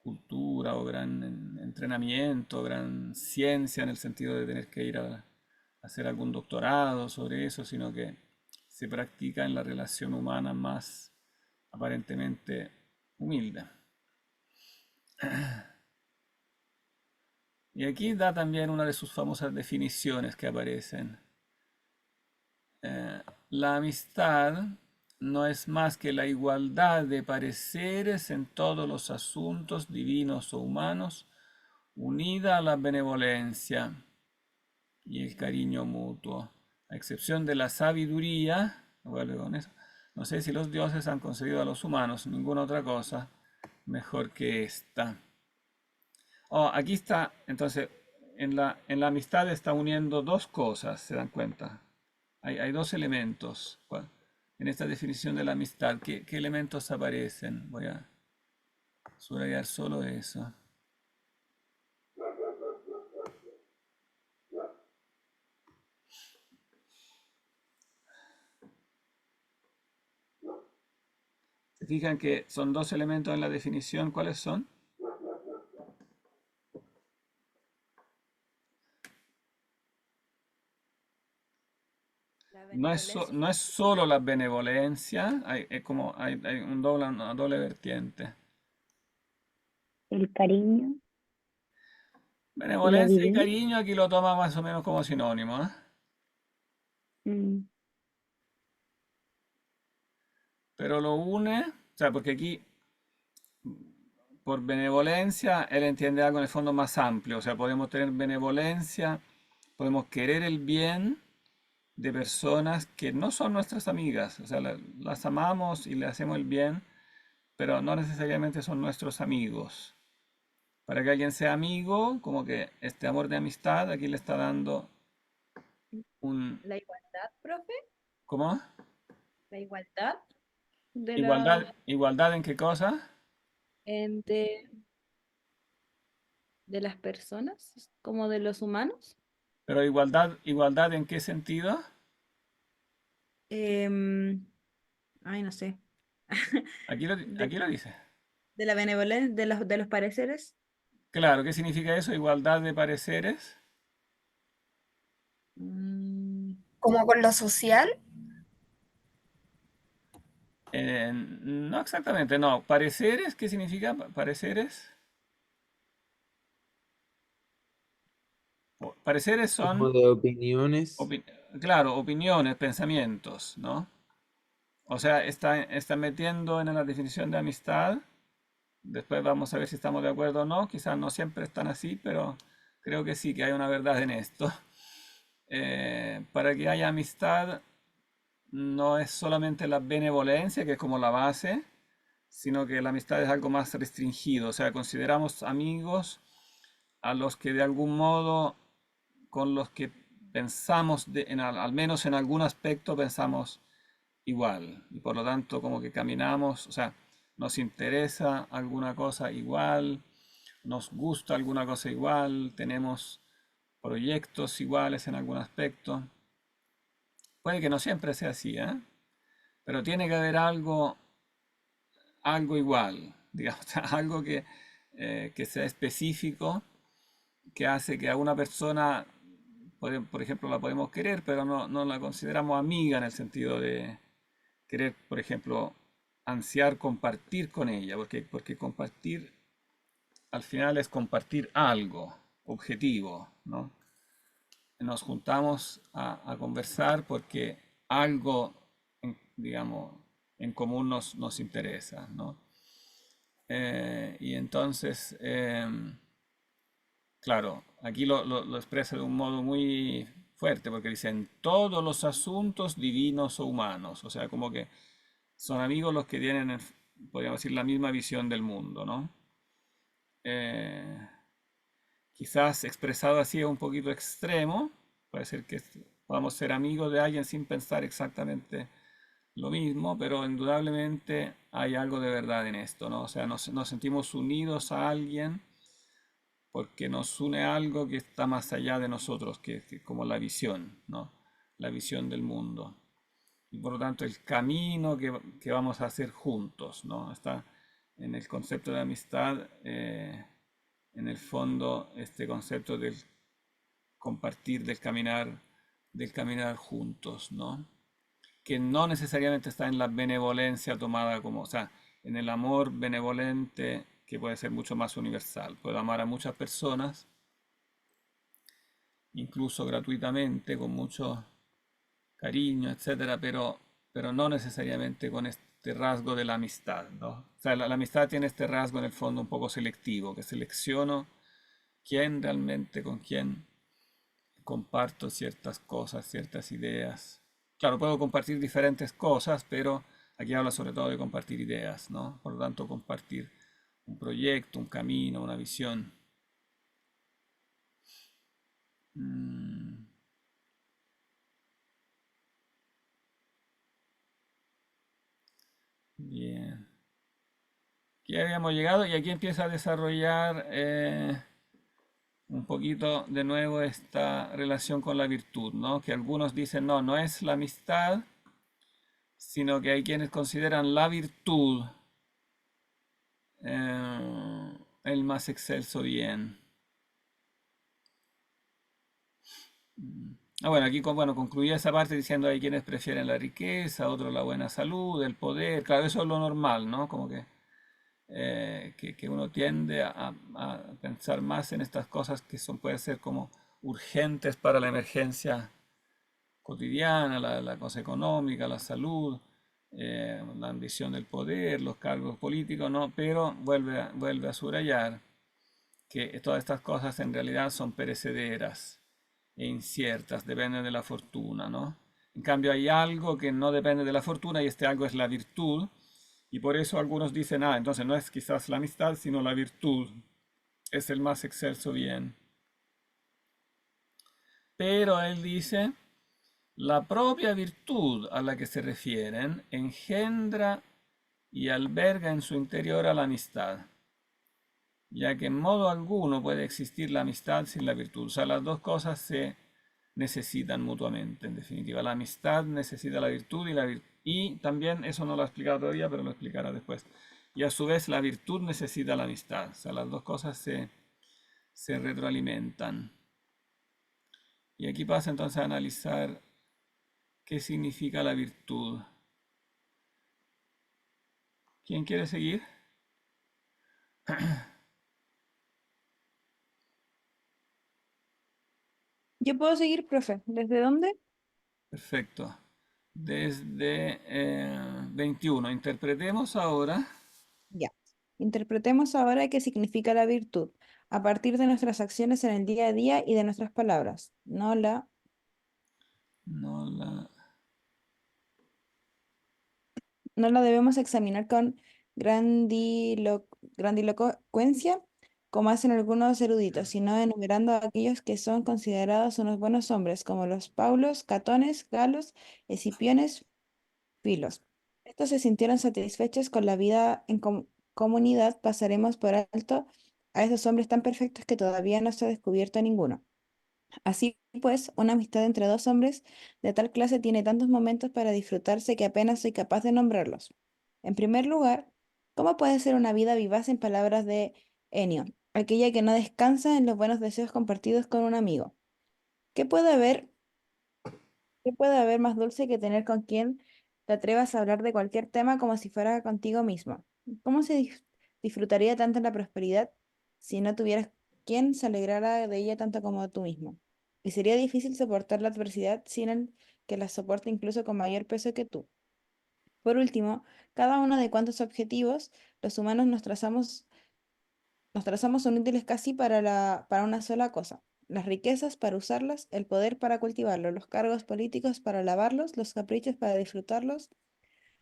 S1: cultura o gran entrenamiento, gran ciencia en el sentido de tener que ir a hacer algún doctorado sobre eso, sino que se practica en la relación humana más aparentemente humilde. Y aquí da también una de sus famosas definiciones que aparecen. La amistad no es más que la igualdad de pareceres en todos los asuntos divinos o humanos, unida a la benevolencia y el cariño mutuo, a excepción de la sabiduría, vuelve con eso, no sé si los dioses han concedido a los humanos ninguna otra cosa mejor que esta. Oh, aquí está, entonces, en la amistad está uniendo dos cosas, ¿se dan cuenta? Hay dos elementos. en esta definición de la amistad, ¿qué elementos aparecen? Voy a subrayar solo eso. ¿Se fijan que son dos elementos en la definición? ¿Cuáles son?
S6: La
S1: No es solo la benevolencia, hay una doble vertiente.
S4: El cariño y la
S1: Benevolencia y
S4: evidencia.
S1: cariño aquí lo toma más o menos como sinónimo, ¿eh?
S4: Mm,
S1: Pero lo une, o sea, porque aquí por benevolencia él entiende algo en el fondo más amplio, o sea, podemos tener benevolencia, podemos querer el bien de personas que no son nuestras amigas, o sea, las amamos y le hacemos el bien, pero no necesariamente son nuestros amigos. Para que alguien sea amigo, como que este amor de amistad aquí le está dando un...
S6: la igualdad, profe,
S1: ¿Cómo?
S6: la igualdad de la
S1: Igualdad, ¿igualdad en qué cosa?
S6: de, de las personas, como de los humanos.
S1: Pero igualdad ¿en qué sentido?
S6: Em, Ay, no sé. De,
S1: Aquí lo dice.
S6: de la benevolencia, de los pareceres.
S1: Claro, ¿qué significa eso? Igualdad de pareceres.
S6: Mm,
S5: Como con lo social,
S1: No exactamente, no. Pareceres, ¿qué significa pareceres? Pareceres
S2: Como
S1: son,
S2: de opiniones.
S1: opi- claro, opiniones, pensamientos, ¿no? O sea, está metiendo en la definición de amistad. Después vamos a ver si estamos de acuerdo o no. Quizás no siempre están así, pero creo que sí, que hay una verdad en esto. Para que haya amistad, no es solamente la benevolencia, que es como la base, sino que la amistad es algo más restringido. O sea, consideramos amigos a los que de algún modo, con los que pensamos, al menos en algún aspecto, pensamos igual. Y por lo tanto, como que caminamos, o sea, nos interesa alguna cosa igual, nos gusta alguna cosa igual, tenemos proyectos iguales en algún aspecto. Puede que no siempre sea así, ¿eh? Pero tiene que haber algo igual, digamos, algo que sea específico, que hace que a una persona, por ejemplo, la podemos querer, pero no la consideramos amiga en el sentido de querer, por ejemplo, ansiar compartir con ella, porque compartir al final es compartir algo objetivo, ¿no? Nos juntamos a conversar porque algo, digamos, en común nos interesa, ¿no? Y entonces, claro, aquí lo expresa de un modo muy fuerte porque dicen todos los asuntos divinos o humanos, o sea, como que son amigos los que tienen, podríamos decir, la misma visión del mundo, ¿no? Eh, Quizás expresado así es un poquito extremo, puede ser que podamos ser amigos de alguien sin pensar exactamente lo mismo, pero indudablemente hay algo de verdad en esto, ¿no? O sea, nos sentimos unidos a alguien porque nos une algo que está más allá de nosotros, que como la visión, ¿no? La visión del mundo. Y por lo tanto el camino que vamos a hacer juntos, ¿no? Está en el concepto de amistad, en el fondo, este concepto del compartir, del caminar juntos, ¿no? Que no necesariamente está en la benevolencia tomada como, o sea, en el amor benevolente que puede ser mucho más universal. Puedo amar a muchas personas, incluso gratuitamente, con mucho cariño, etcétera, pero no necesariamente con este rasgo de la amistad, ¿no? O sea, la amistad tiene este rasgo en el fondo un poco selectivo, que selecciono quién realmente con quién comparto ciertas cosas, ciertas ideas. Claro, puedo compartir diferentes cosas, pero aquí habla sobre todo de compartir ideas, ¿no? Por lo tanto, compartir un proyecto, un camino, una visión. Mm, Bien. Aquí habíamos llegado y aquí empieza a desarrollar un poquito de nuevo esta relación con la virtud, ¿no? Que algunos dicen, no, no es la amistad, sino que hay quienes consideran la virtud el más excelso bien. Bueno, aquí bueno, concluía esa parte diciendo hay quienes prefieren la riqueza, otros la buena salud, el poder. Claro, eso es lo normal, ¿no? Como que uno tiende a pensar más en estas cosas que son, pueden ser como urgentes para la emergencia cotidiana, la cosa económica, la salud, la ambición del poder, los cargos políticos, ¿no? Pero vuelve a subrayar que todas estas cosas en realidad son perecederas e inciertas, dependen de la fortuna, ¿no? En cambio hay algo que no depende de la fortuna y este algo es la virtud, y por eso algunos dicen, entonces no es quizás la amistad, sino la virtud, es el más excelso bien. Pero él dice, la propia virtud a la que se refieren engendra y alberga en su interior a la amistad, ya que en modo alguno puede existir la amistad sin la virtud. O sea, las dos cosas se necesitan mutuamente, en definitiva. La amistad necesita la virtud y también, eso no lo ha explicado todavía, pero lo explicará después. Y a su vez la virtud necesita la amistad. O sea, las dos cosas se retroalimentan. Y aquí pasa entonces a analizar qué significa la virtud. ¿Quién quiere seguir?
S6: Yo puedo seguir, profe. ¿Desde dónde?
S1: Perfecto. Desde 21. Interpretemos ahora.
S6: Ya. Interpretemos ahora qué significa la virtud, a partir de nuestras acciones en el día a día y de nuestras palabras.
S1: No la...
S6: No la debemos examinar con grandilocuencia, como hacen algunos eruditos, sino enumerando a aquellos que son considerados unos buenos hombres, como los Paulos, Catones, Galos, Escipiones, Filos. Estos se sintieron satisfechos con la vida en comunidad, pasaremos por alto a esos hombres tan perfectos que todavía no se ha descubierto ninguno. Así pues, una amistad entre dos hombres de tal clase tiene tantos momentos para disfrutarse que apenas soy capaz de nombrarlos. En primer lugar, ¿cómo puede ser una vida vivaz en palabras de Enio, aquella que no descansa en los buenos deseos compartidos con un amigo? ¿Qué puede haber, qué puede haber más dulce que tener con quien te atrevas a hablar de cualquier tema como si fuera contigo mismo? ¿Cómo se disfrutaría tanto la prosperidad si no tuvieras quien se alegrara de ella tanto como tú mismo? Y sería difícil soportar la adversidad sin el que la soporte incluso con mayor peso que tú. Por último, cada uno de cuantos objetivos los humanos nos trazamos son útiles casi para una sola cosa. Las riquezas para usarlas, el poder para cultivarlos, los cargos políticos para alabarlos, los caprichos para disfrutarlos,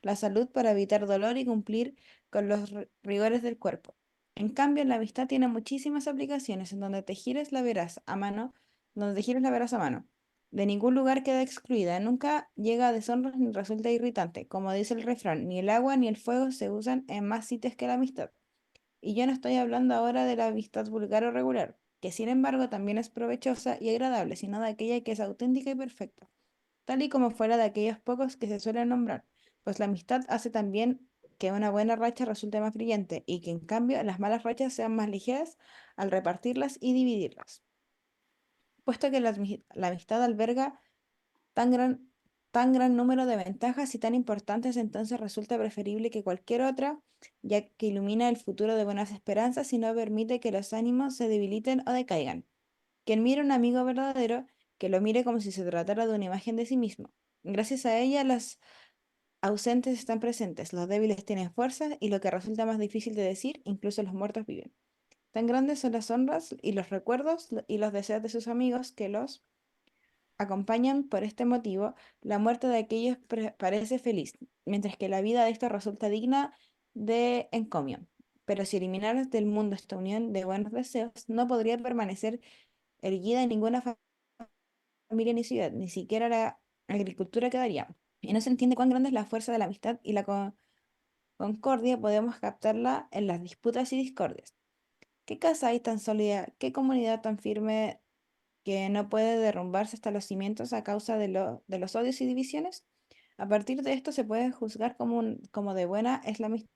S6: la salud para evitar dolor y cumplir con los rigores del cuerpo. En cambio, la amistad tiene muchísimas aplicaciones en donde te gires la verás a mano, donde te gires la verás a mano. De ningún lugar queda excluida, nunca llega a deshonra ni resulta irritante. Como dice el refrán, ni el agua ni el fuego se usan en más sitios que la amistad. Y yo no estoy hablando ahora de la amistad vulgar o regular, que sin embargo también es provechosa y agradable, sino de aquella que es auténtica y perfecta, tal y como fuera de aquellos pocos que se suelen nombrar, pues la amistad hace también que una buena racha resulte más brillante y que en cambio las malas rachas sean más ligeras al repartirlas y dividirlas. Puesto que la amistad alberga tan gran, tan gran número de ventajas y tan importantes, entonces resulta preferible que cualquier otra, ya que ilumina el futuro de buenas esperanzas y no permite que los ánimos se debiliten o decaigan. Quien mira un amigo verdadero, que lo mire como si se tratara de una imagen de sí mismo. Gracias a ella, los ausentes están presentes, los débiles tienen fuerza y lo que resulta más difícil de decir, incluso los muertos viven. Tan grandes son las honras y los recuerdos y los deseos de sus amigos que los acompañan por este motivo. La muerte de aquellos parece feliz, mientras que la vida de estos resulta digna de encomio. Pero si eliminaras del mundo esta unión de buenos deseos, no podría permanecer erguida en ninguna familia ni ciudad, ni siquiera la agricultura quedaría. Y no se entiende cuán grande es la fuerza de la amistad y la concordia podemos captarla en las disputas y discordias. ¿Qué casa hay tan sólida? ¿Qué comunidad tan firme que no puede derrumbarse hasta los cimientos a causa de los odios y divisiones? A partir de esto se puede juzgar como de buena es la amistad.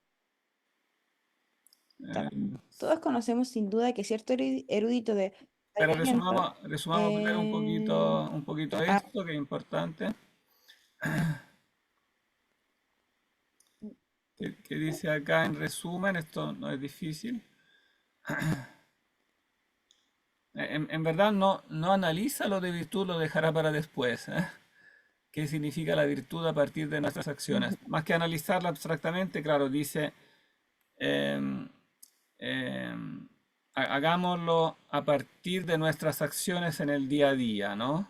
S1: Eh,
S6: Todos conocemos sin duda que cierto erudito de
S1: pero
S6: saneamiento
S1: resumamos primero
S6: eh,
S1: un poquito
S6: ah,
S1: esto, que es importante. ¿Qué dice acá en resumen? Esto no es difícil. En verdad no analiza lo de virtud, lo dejará para después, ¿eh? ¿Qué significa la virtud a partir de nuestras acciones? Más que analizarla abstractamente, claro, dice, em, hagámoslo a partir de nuestras acciones en el día a día, ¿no?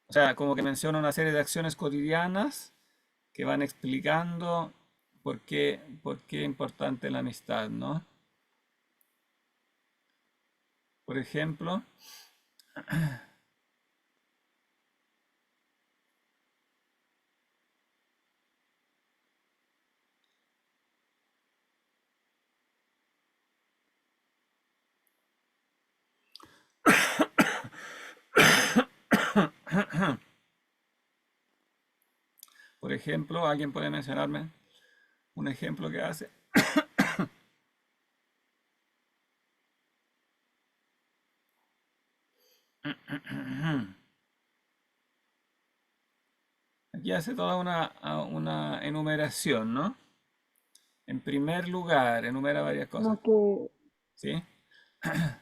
S1: O sea, como que menciona una serie de acciones cotidianas que van explicando por qué es importante la amistad, ¿no? Por ejemplo, alguien puede mencionarme un ejemplo que hace. Aquí hace toda una enumeración, ¿no? En primer lugar, enumera varias cosas.
S3: Como que
S1: ¿Sí?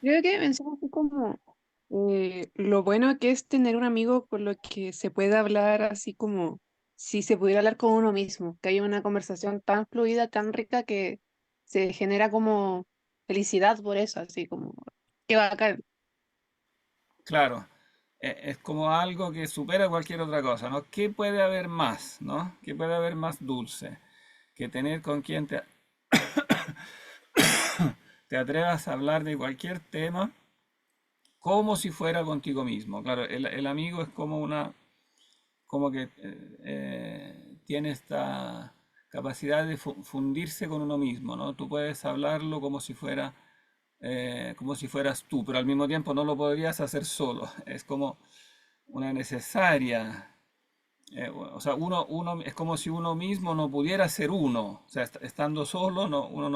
S3: creo que menciona así como lo bueno que es tener un amigo con lo que se puede hablar así como si se pudiera hablar con uno mismo, que haya una conversación tan fluida, tan rica que se genera como felicidad por eso, así como, qué bacán.
S1: Claro. Es como algo que supera cualquier otra cosa, ¿no? ¿Qué puede haber más, ¿no? ¿Qué puede haber más dulce que tener con quien te atrevas a hablar de cualquier tema como si fuera contigo mismo? Claro, el amigo es como como que tiene esta capacidad de fundirse con uno mismo, ¿no? Tú puedes hablarlo como si fueras tú, pero al mismo tiempo no lo podrías hacer solo. Es como una necesaria, o sea, es como si uno mismo no pudiera ser uno. O sea, estando solo, uno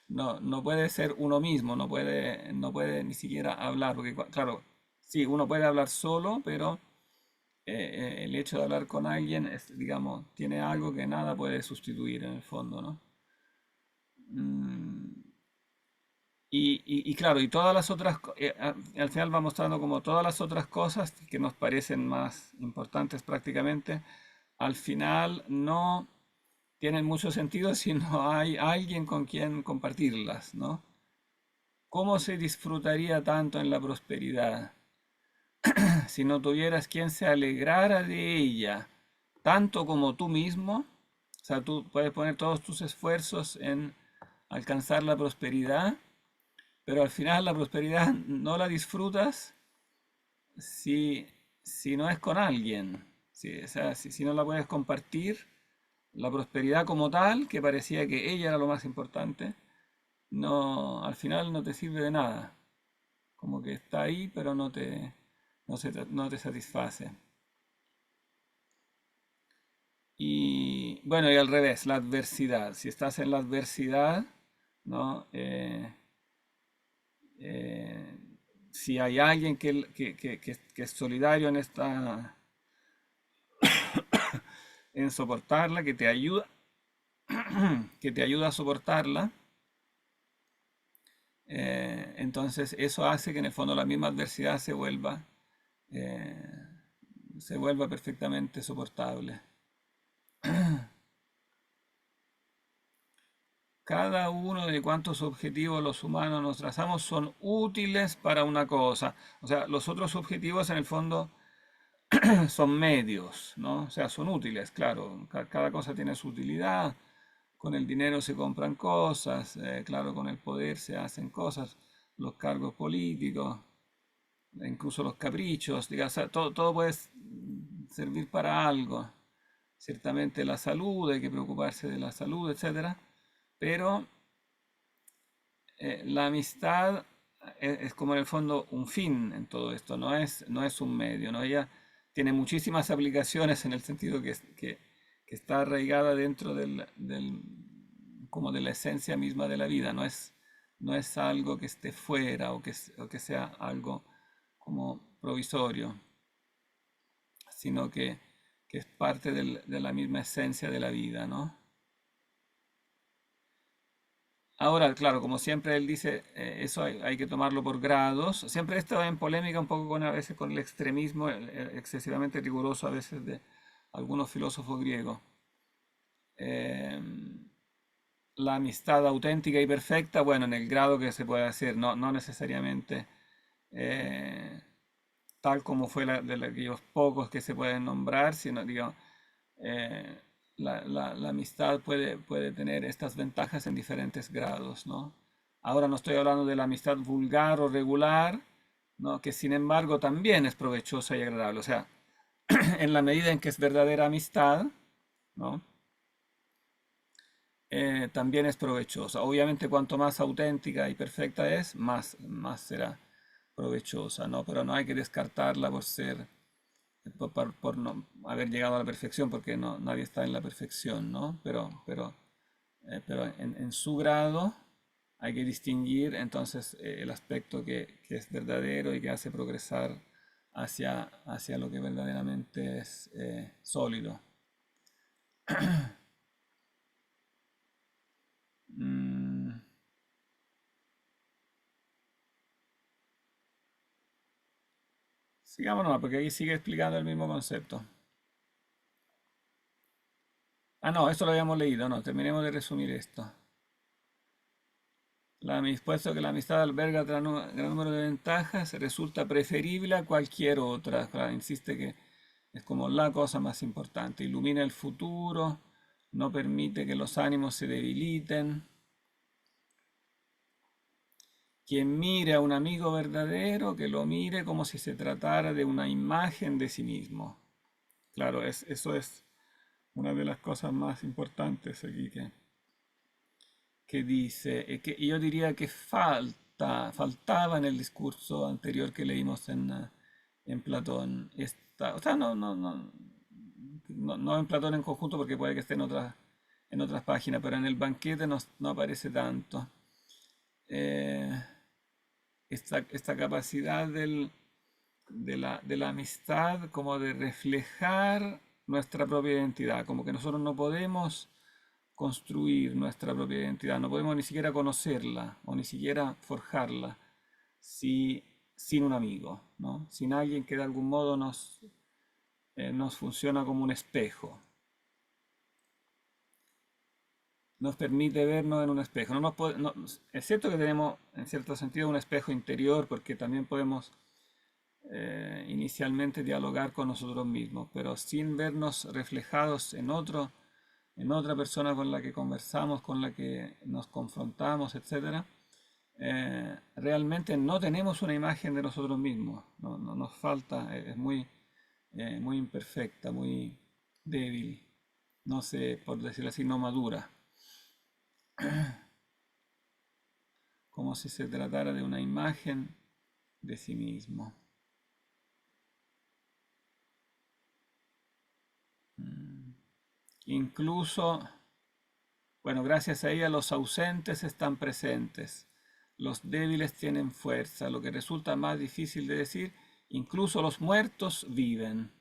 S1: no puede ser uno mismo, no puede ni siquiera hablar, porque claro, sí, uno puede hablar solo, pero el hecho de hablar con alguien es, digamos, tiene algo que nada puede sustituir en el fondo, ¿no? Mm, y claro, y todas las otras, al final va mostrando como todas las otras cosas que nos parecen más importantes prácticamente, al final no tienen mucho sentido si no hay alguien con quien compartirlas, ¿no? ¿Cómo se disfrutaría tanto en la prosperidad si no tuvieras quien se alegrara de ella, tanto como tú mismo? O sea, tú puedes poner todos tus esfuerzos en alcanzar la prosperidad, pero al final la prosperidad no la disfrutas si, si no es con alguien. O sea, si no la puedes compartir, la prosperidad como tal, que parecía que ella era lo más importante, no, al final no te sirve de nada. Como que está ahí, pero no te satisface. Y bueno, y al revés, la adversidad. Si estás en la adversidad, ¿no? Eh, si hay alguien que es solidario en soportarla, que te ayuda a soportarla, entonces eso hace que en el fondo la misma adversidad eh, se vuelva perfectamente soportable. Cada uno de cuantos objetivos los humanos nos trazamos son útiles para una cosa. O sea, los otros objetivos en el fondo son medios, ¿no? O sea, son útiles, claro. Cada cosa tiene su utilidad. Con el dinero se compran cosas, claro, con el poder se hacen cosas, los cargos políticos, incluso los caprichos, digamos, o sea, todo puede servir para algo. Ciertamente la salud, hay que preocuparse de la salud, etcétera. pero la amistad es como en el fondo un fin en todo esto, no es un medio, ¿no? Ella tiene muchísimas aplicaciones en el sentido que está arraigada dentro como de la esencia misma de la vida, no es algo que esté fuera o que sea algo como provisorio, sino que es parte de la misma esencia de la vida, ¿no? Ahora, claro, como siempre él dice, eso hay que tomarlo por grados. Siempre esto en polémica un poco a veces con el extremismo excesivamente riguroso a veces de algunos filósofos griegos. Eh, la amistad auténtica y perfecta, bueno, en el grado que se puede hacer, no necesariamente eh, tal como fue de aquellos pocos que se pueden nombrar, sino, digo, eh, la amistad puede tener estas ventajas en diferentes grados, ¿no? Ahora no estoy hablando de la amistad vulgar o regular, ¿no? Que sin embargo también es provechosa y agradable. O sea, en la medida en que es verdadera amistad, ¿no? También es provechosa. Obviamente cuanto más auténtica y perfecta es, más será provechosa, ¿no? Pero no hay que descartarla por ser por no haber llegado a la perfección, porque nadie está en la perfección, ¿no? Pero en su grado hay que distinguir entonces el aspecto que es verdadero y que hace progresar hacia lo que verdaderamente es sólido. Mm, Sigamos nomás, porque ahí sigue explicando el mismo concepto. Ah, no, esto lo habíamos leído, no, terminemos de resumir esto. Puesto que la amistad alberga gran número de ventajas, resulta preferible a cualquier otra. Claro, insiste que es como la cosa más importante. Ilumina el futuro, no permite que los ánimos se debiliten. Quien mire a un amigo verdadero, que lo mire como si se tratara de una imagen de sí mismo. Claro, eso es una de las cosas más importantes aquí que dice, y yo diría que faltaba en el discurso anterior que leímos en Platón. O sea, no en Platón en conjunto porque puede que esté en otras páginas, pero en el banquete no aparece tanto. Eh, esta capacidad de la amistad como de reflejar nuestra propia identidad, como que nosotros no podemos construir nuestra propia identidad, no podemos ni siquiera conocerla o ni siquiera forjarla sin un amigo, ¿no? Sin alguien que de algún modo nos funciona como un espejo, nos permite vernos en un espejo. Es cierto que tenemos en cierto sentido un espejo interior porque también podemos inicialmente dialogar con nosotros mismos, pero sin vernos reflejados en otra persona con la que conversamos, con la que nos confrontamos, etcétera, realmente no tenemos una imagen de nosotros mismos, nos falta, es muy imperfecta, muy débil, no sé, por decirlo así, no madura, como si se tratara de una imagen de sí mismo. Incluso, bueno, gracias a ella los ausentes están presentes, los débiles tienen fuerza, lo que resulta más difícil de decir, incluso los muertos viven,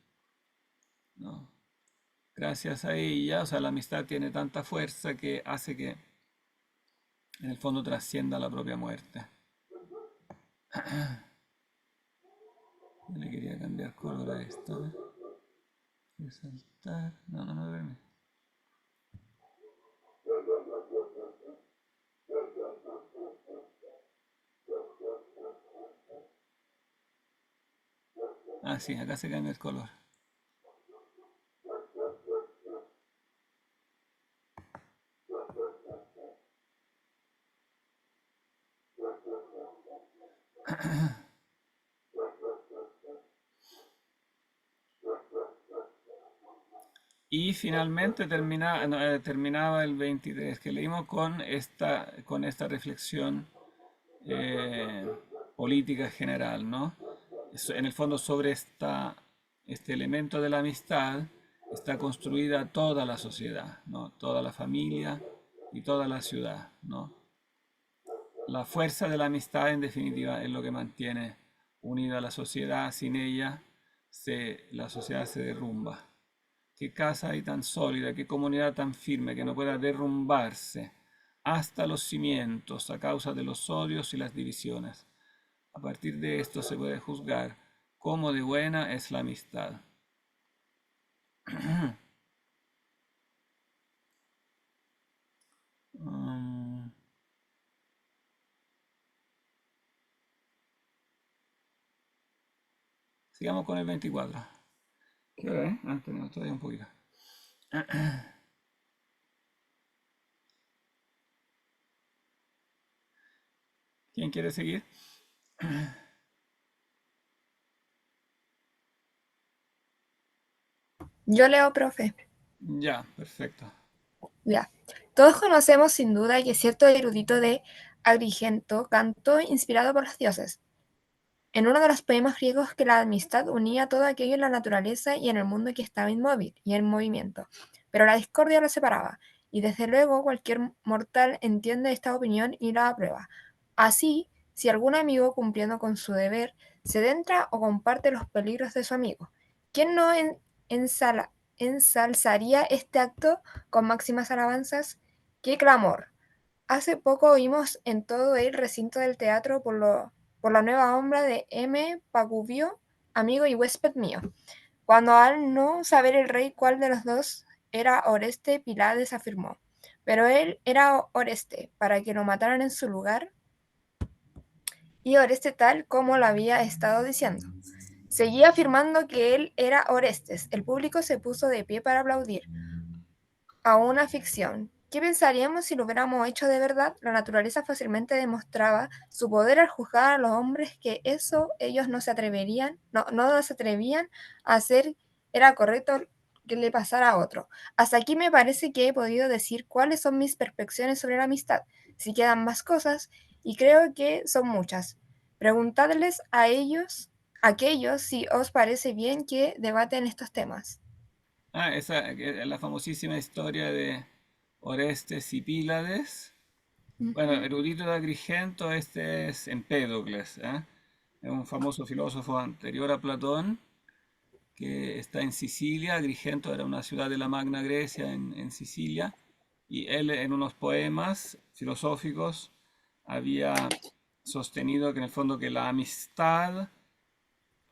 S1: ¿no? Gracias a ella, o sea, la amistad tiene tanta fuerza que hace que en el fondo trascienda la propia muerte. Yo le quería cambiar color a esto, ¿eh? Resaltar, no me permite. Ah, sí, acá se cambia el color. Y finalmente terminaba el 23 que leímos con esta reflexión eh, política general, ¿no? En el fondo sobre este elemento de la amistad está construida toda la sociedad, ¿no? Toda la familia y toda la ciudad, ¿no? La fuerza de la amistad, en definitiva, es lo que mantiene unida a la sociedad. Sin ella, la sociedad se derrumba. Qué casa hay tan sólida, qué comunidad tan firme que no pueda derrumbarse hasta los cimientos a causa de los odios y las divisiones. A partir de esto se puede juzgar cómo de buena es la amistad. Mm, sigamos con el 24. ¿Qué hora es? Tenemos todavía un poquito. ¿Quién quiere seguir?
S5: Yo leo, profe.
S1: Ya, perfecto.
S5: Ya. Todos conocemos sin duda que cierto erudito de Agrigento cantó inspirado por los dioses. En uno de los poemas griegos que la amistad unía todo aquello en la naturaleza y en el mundo que estaba inmóvil y en movimiento, pero la discordia lo separaba, y desde luego cualquier mortal entiende esta opinión y la aprueba. Así, si algún amigo cumpliendo con su deber se adentra o comparte los peligros de su amigo, ¿quién no ensalzaría este acto con máximas alabanzas? ¡Qué clamor! Hace poco oímos en todo el recinto del teatro por la nueva obra de M. Pagubio, amigo y huésped mío, cuando al no saber el rey cuál de los dos era Oreste, Pilades afirmó, pero él era Oreste, para que lo mataran en su lugar, y Oreste tal como lo había estado diciendo. Seguía afirmando que él era Orestes. El público se puso de pie para aplaudir a una ficción. ¿Qué pensaríamos si lo hubiéramos hecho de verdad? La naturaleza fácilmente demostraba su poder al juzgar a los hombres que eso ellos no se atrevían a hacer, era correcto que le pasara a otro. Hasta aquí me parece que he podido decir cuáles son mis perspectivas sobre la amistad. Si quedan más cosas, y creo que son muchas, preguntadles a aquellos si os parece bien que debaten estos temas.
S1: Esa es la famosísima historia de Orestes y Pílades. Bueno, erudito de Agrigento, este es Empédocles, ¿eh? Es un famoso filósofo anterior a Platón que está en Sicilia. Agrigento era una ciudad de la Magna Grecia en Sicilia, y él en unos poemas filosóficos había sostenido que en el fondo que la amistad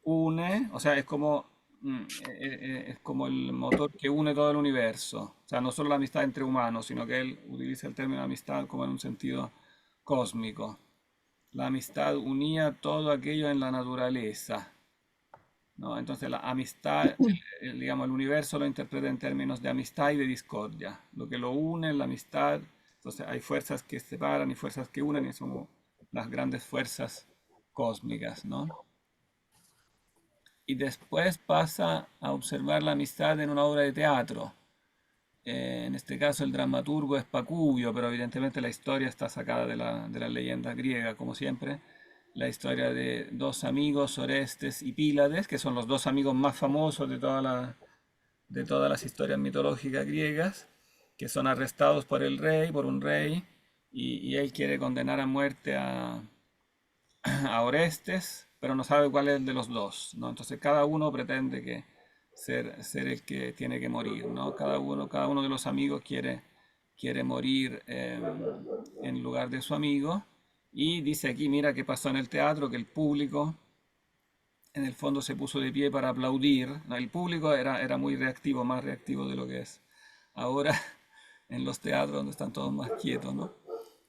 S1: une, o sea, es como el motor que une todo el universo. O sea, no solo la amistad entre humanos, sino que él utiliza el término amistad como en un sentido cósmico. La amistad unía todo aquello en la naturaleza, ¿no? Entonces la amistad, digamos, el universo lo interpreta en términos de amistad y de discordia. Lo que lo une es la amistad. Entonces hay fuerzas que separan y fuerzas que unen, y son las grandes fuerzas cósmicas, ¿no? Y después pasa a observar la amistad en una obra de teatro. En este caso el dramaturgo es Pacubio, pero evidentemente la historia está sacada de la leyenda griega, como siempre. La historia de dos amigos, Orestes y Pílades, que son los dos amigos más famosos de todas las historias mitológicas griegas, que son arrestados por un rey, y él quiere condenar a muerte a Orestes, pero no sabe cuál es el de los dos, ¿no? Entonces cada uno pretende ser el que tiene que morir, ¿no? Cada uno de los amigos quiere morir en lugar de su amigo, y dice aquí, mira qué pasó en el teatro, que el público en el fondo se puso de pie para aplaudir, ¿no? El público era muy reactivo, más reactivo de lo que es ahora en los teatros donde están todos más quietos, ¿no?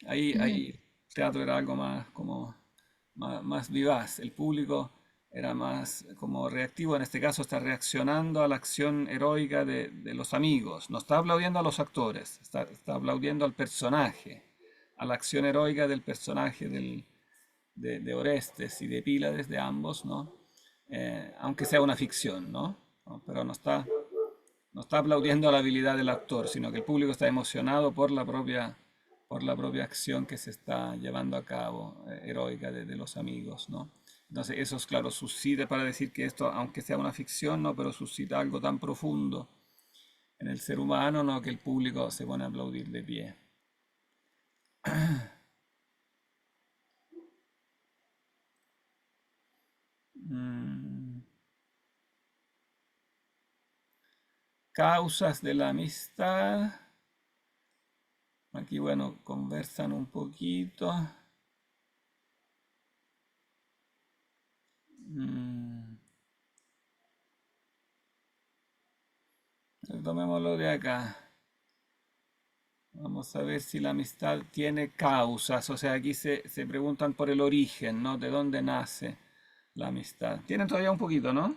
S1: Ahí el teatro era algo más como más vivaz, el público era más como reactivo, en este caso está reaccionando a la acción heroica de los amigos, no está aplaudiendo a los actores, está aplaudiendo al personaje, a la acción heroica del personaje de Orestes y de Pílades, de ambos, ¿no? Aunque sea una ficción, ¿no? ¿No? Pero no está no está aplaudiendo a la habilidad del actor, sino que el público está emocionado por la propia acción que se está llevando a cabo, heroica de los amigos, ¿no? Entonces eso es claro, suscita para decir que esto, aunque sea una ficción, ¿no? Pero suscita algo tan profundo en el ser humano, ¿no? Que el público se pone a aplaudir de pie. Mm. Causas de la amistad. Aquí, bueno, conversan un poquito. Mm. Tomémoslo de acá. Vamos a ver si la amistad tiene causas. O sea, aquí se preguntan por el origen, ¿no? ¿De dónde nace la amistad? Tienen todavía un poquito, ¿no?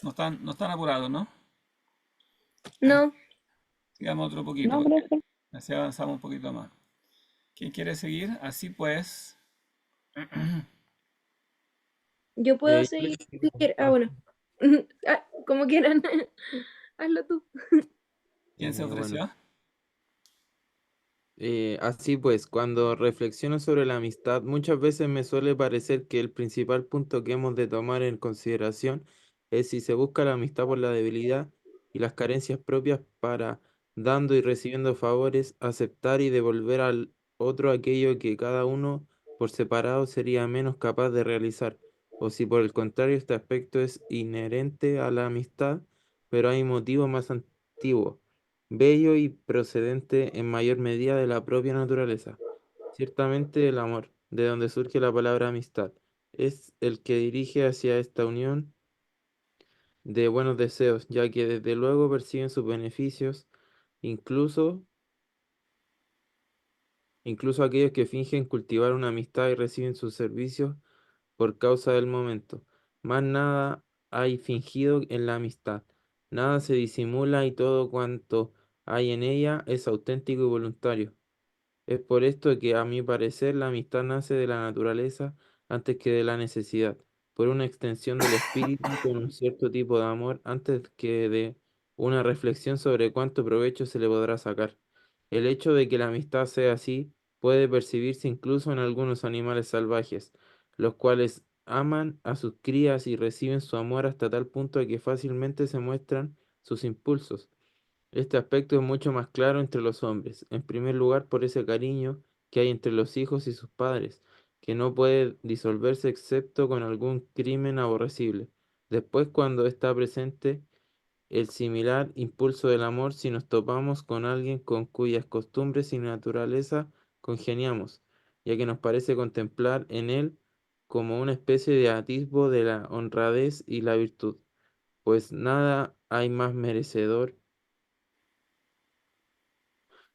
S1: No están apurados, ¿no?
S5: No,
S1: Sigamos otro poquito,
S4: No,
S1: porque
S4: profe.
S1: así avanzamos un poquito más. ¿Quién quiere seguir? Así pues.
S5: yo puedo
S2: Yo
S5: seguir
S2: le-
S5: si quieres. Ah, bueno. Como quieran. Hazlo tú.
S1: ¿Quién se
S2: bueno,
S1: ofreció?
S2: así pues, cuando reflexiono sobre la amistad, muchas veces me suele parecer que el principal punto que hemos de tomar en consideración es si se busca la amistad por la debilidad y las carencias propias para, dando y recibiendo favores, aceptar y devolver al otro aquello que cada uno por separado sería menos capaz de realizar, o si por el contrario este aspecto es inherente a la amistad, pero hay motivos más antiguos bello y procedente en mayor medida de la propia naturaleza. Ciertamente el amor, de donde surge la palabra amistad, es el que dirige hacia esta unión de buenos deseos, ya que desde luego perciben sus beneficios, incluso, incluso aquellos que fingen cultivar una amistad y reciben sus servicios por causa del momento. Más nada hay fingido en la amistad, nada se disimula y todo cuanto hay en ella es auténtico y voluntario. Es por esto que, a mi parecer, la amistad nace de la naturaleza antes que de la necesidad, por una extensión del espíritu con un cierto tipo de amor antes que de una reflexión sobre cuánto provecho se le podrá sacar. El hecho de que la amistad sea así puede percibirse incluso en algunos animales salvajes, los cuales aman a sus crías y reciben su amor hasta tal punto de que fácilmente se muestran sus impulsos. Este aspecto es mucho más claro entre los hombres, en primer lugar por ese cariño que hay entre los hijos y sus padres, que no puede disolverse excepto con algún crimen aborrecible. Después, cuando está presente el similar impulso del amor, si nos topamos con alguien con cuyas costumbres y naturaleza congeniamos, ya que nos parece contemplar en él como una especie de atisbo de la honradez y la virtud, pues nada hay más merecedor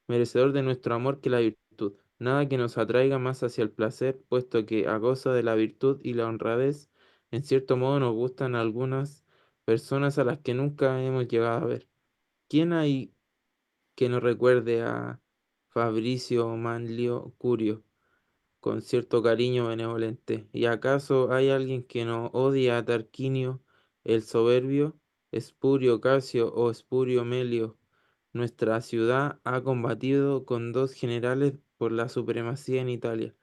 S2: de nuestro amor que la virtud. Nada que nos atraiga más hacia el placer, puesto que a causa de la virtud y la honradez, en cierto modo nos gustan algunas personas a las que nunca hemos llegado a ver. ¿Quién hay que no recuerde a Fabricio Manlio Curio con cierto cariño benevolente? ¿Y acaso hay alguien que no odia a Tarquinio el soberbio, Espurio Casio o Espurio Melio? Nuestra ciudad ha combatido con dos generales por la supremacía en Italia,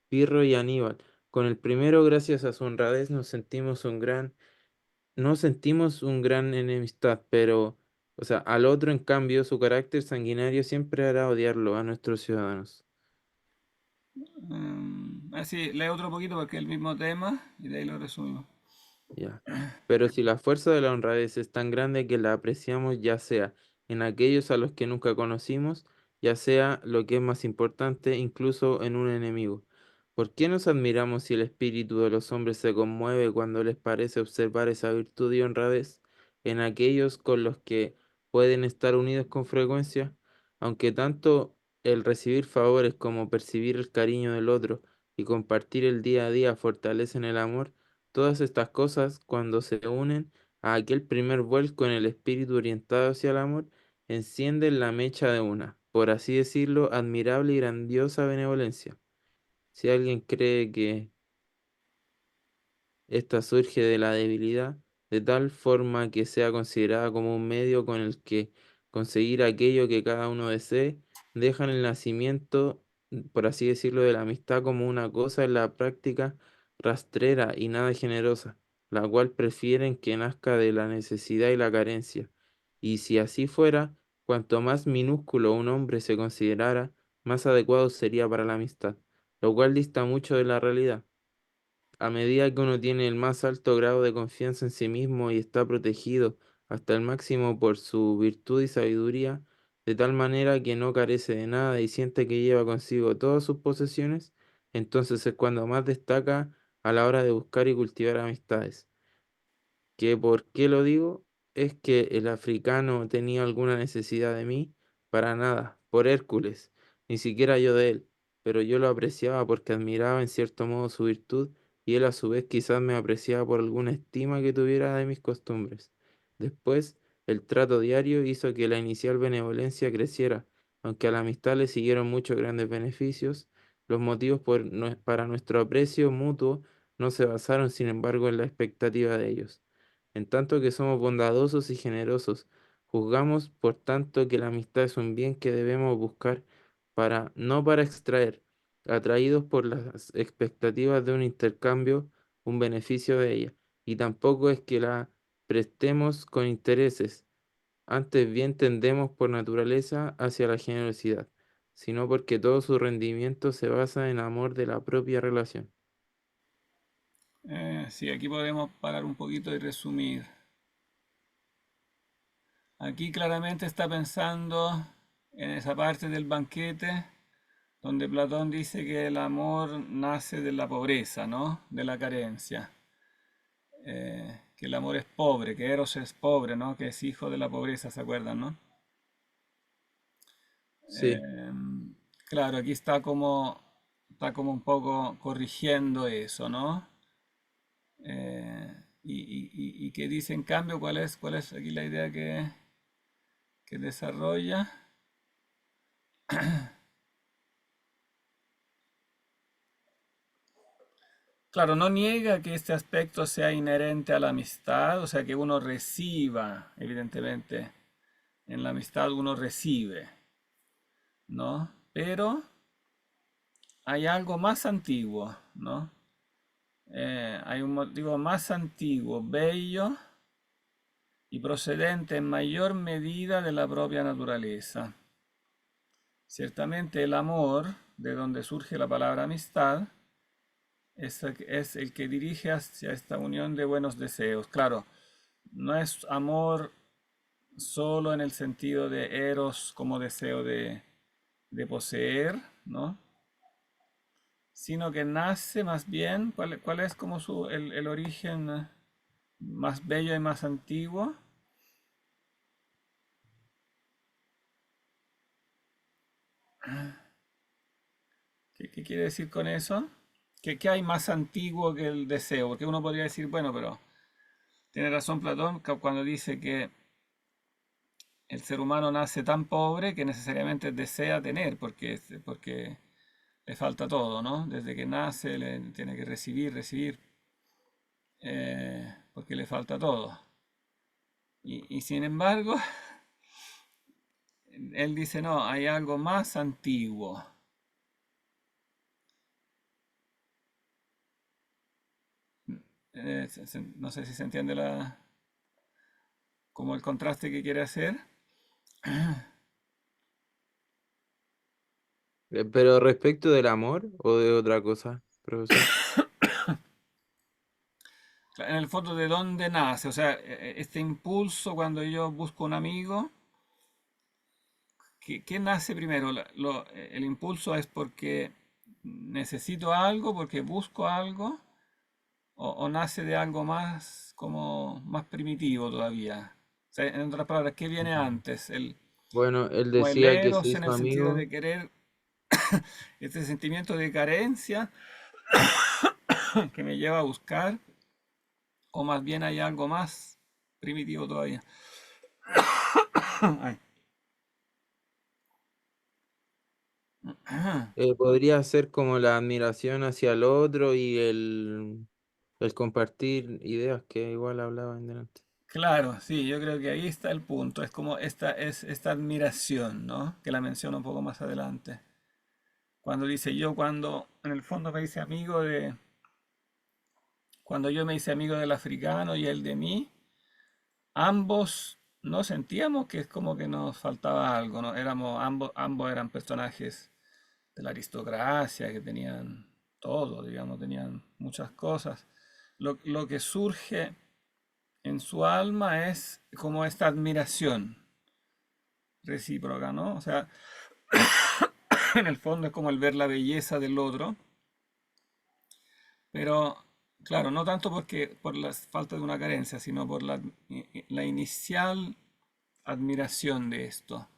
S2: Pirro y Aníbal. Con el primero, gracias a su honradez, no sentimos un gran enemistad, pero, o sea, al otro, en cambio, su carácter sanguinario siempre hará odiarlo a nuestros ciudadanos.
S1: Así, lee otro poquito porque es el mismo tema y de ahí lo resumo.
S2: Ya. Pero si la fuerza de la honradez es tan grande que la apreciamos ya sea en aquellos a los que nunca conocimos, ya sea lo que es más importante, incluso en un enemigo. ¿Por qué nos admiramos si el espíritu de los hombres se conmueve cuando les parece observar esa virtud y honradez en aquellos con los que pueden estar unidos con frecuencia? Aunque tanto el recibir favores como percibir el cariño del otro y compartir el día a día fortalecen el amor, todas estas cosas, cuando se unen a aquel primer vuelco en el espíritu orientado hacia el amor, encienden la mecha de una, por así decirlo, admirable y grandiosa benevolencia. Si alguien cree que esta surge de la debilidad, de tal forma que sea considerada como un medio con el que conseguir aquello que cada uno desee, dejan el nacimiento, por así decirlo, de la amistad como una cosa en la práctica rastrera y nada generosa, la cual prefieren que nazca de la necesidad y la carencia. Y si así fuera, cuanto más minúsculo un hombre se considerara, más adecuado sería para la amistad, lo cual dista mucho de la realidad. A medida que uno tiene el más alto grado de confianza en sí mismo y está protegido hasta el máximo por su virtud y sabiduría, de tal manera que no carece de nada y siente que lleva consigo todas sus posesiones, entonces es cuando más destaca a la hora de buscar y cultivar amistades. ¿Que por qué lo digo? Es que el africano tenía alguna necesidad de mí, para nada, por Hércules, ni siquiera yo de él, pero yo lo apreciaba porque admiraba en cierto modo su virtud y él a su vez quizás me apreciaba por alguna estima que tuviera de mis costumbres. Después, el trato diario hizo que la inicial benevolencia creciera, aunque a la amistad le siguieron muchos grandes beneficios. Los motivos para nuestro aprecio mutuo no se basaron, sin embargo, en la expectativa de ellos. En tanto que somos bondadosos y generosos, juzgamos, por tanto, que la amistad es un bien que debemos buscar no para extraer, atraídos por las expectativas de un intercambio, un beneficio de ella, y tampoco es que la prestemos con intereses, antes bien tendemos por naturaleza hacia la generosidad, sino porque todo su rendimiento se basa en amor de la propia relación.
S1: Sí, aquí podemos parar un poquito y resumir. Aquí claramente está pensando en esa parte del banquete donde Platón dice que el amor nace de la pobreza, ¿no? De la carencia. Que el amor es pobre, que Eros es pobre, ¿no? Que es hijo de la pobreza, ¿se acuerdan, no?
S2: Sí.
S1: Eh, claro, aquí está como un poco corrigiendo eso, ¿no? Y que dice en cambio, cuál es aquí la idea que desarrolla? Claro, no niega que este aspecto sea inherente a la amistad, o sea, que uno reciba, evidentemente, en la amistad uno recibe, ¿no? Pero hay algo más antiguo, ¿no? Hay un motivo más antiguo, bello y procedente en mayor medida de la propia naturaleza. Ciertamente el amor, de donde surge la palabra amistad, es el que dirige hacia esta unión de buenos deseos. Claro, no es amor solo en el sentido de eros como deseo de poseer, ¿no? Sino que nace más bien, cuál es como el origen más bello y más antiguo? ¿Qué quiere decir con eso? ¿Qué hay más antiguo que el deseo? Porque uno podría decir, bueno, pero tiene razón Platón cuando dice que el ser humano nace tan pobre que necesariamente desea tener, porque le falta todo, ¿no? Desde que nace le tiene que recibir, porque le falta todo. Y sin embargo, él dice, no, hay algo más antiguo. No sé si se entiende como el contraste que quiere hacer.
S2: Pero respecto del amor o de otra cosa, profesor.
S1: En el fondo, ¿de dónde nace? O sea, este impulso cuando yo busco un amigo, ¿qué nace primero? ¿El impulso es porque necesito algo, porque busco algo, o nace de algo más como más primitivo todavía? O sea, en otras palabras, ¿qué viene antes?
S2: Bueno, él
S1: Como el
S2: decía que se
S1: eros en
S2: hizo
S1: el sentido
S2: amigo.
S1: de querer, este sentimiento de carencia que me lleva a buscar, o más bien hay algo más primitivo todavía. Ay.
S2: Podría ser como la admiración hacia el otro y el El compartir ideas que igual hablaba en delante.
S1: Claro, sí, yo creo que ahí está el punto. Es como esta admiración, ¿no? Que la menciono un poco más adelante. Cuando dice yo, cuando en el fondo me hice amigo de, cuando yo me hice amigo del africano y él de mí, ambos no sentíamos que es como que nos faltaba algo, ¿no? Ambos eran personajes de la aristocracia que tenían todo, digamos, tenían muchas cosas. Lo que surge en su alma es como esta admiración recíproca, ¿no? O sea, en el fondo es como el ver la belleza del otro, pero claro, no tanto por la falta de una carencia, sino por la inicial admiración de esto.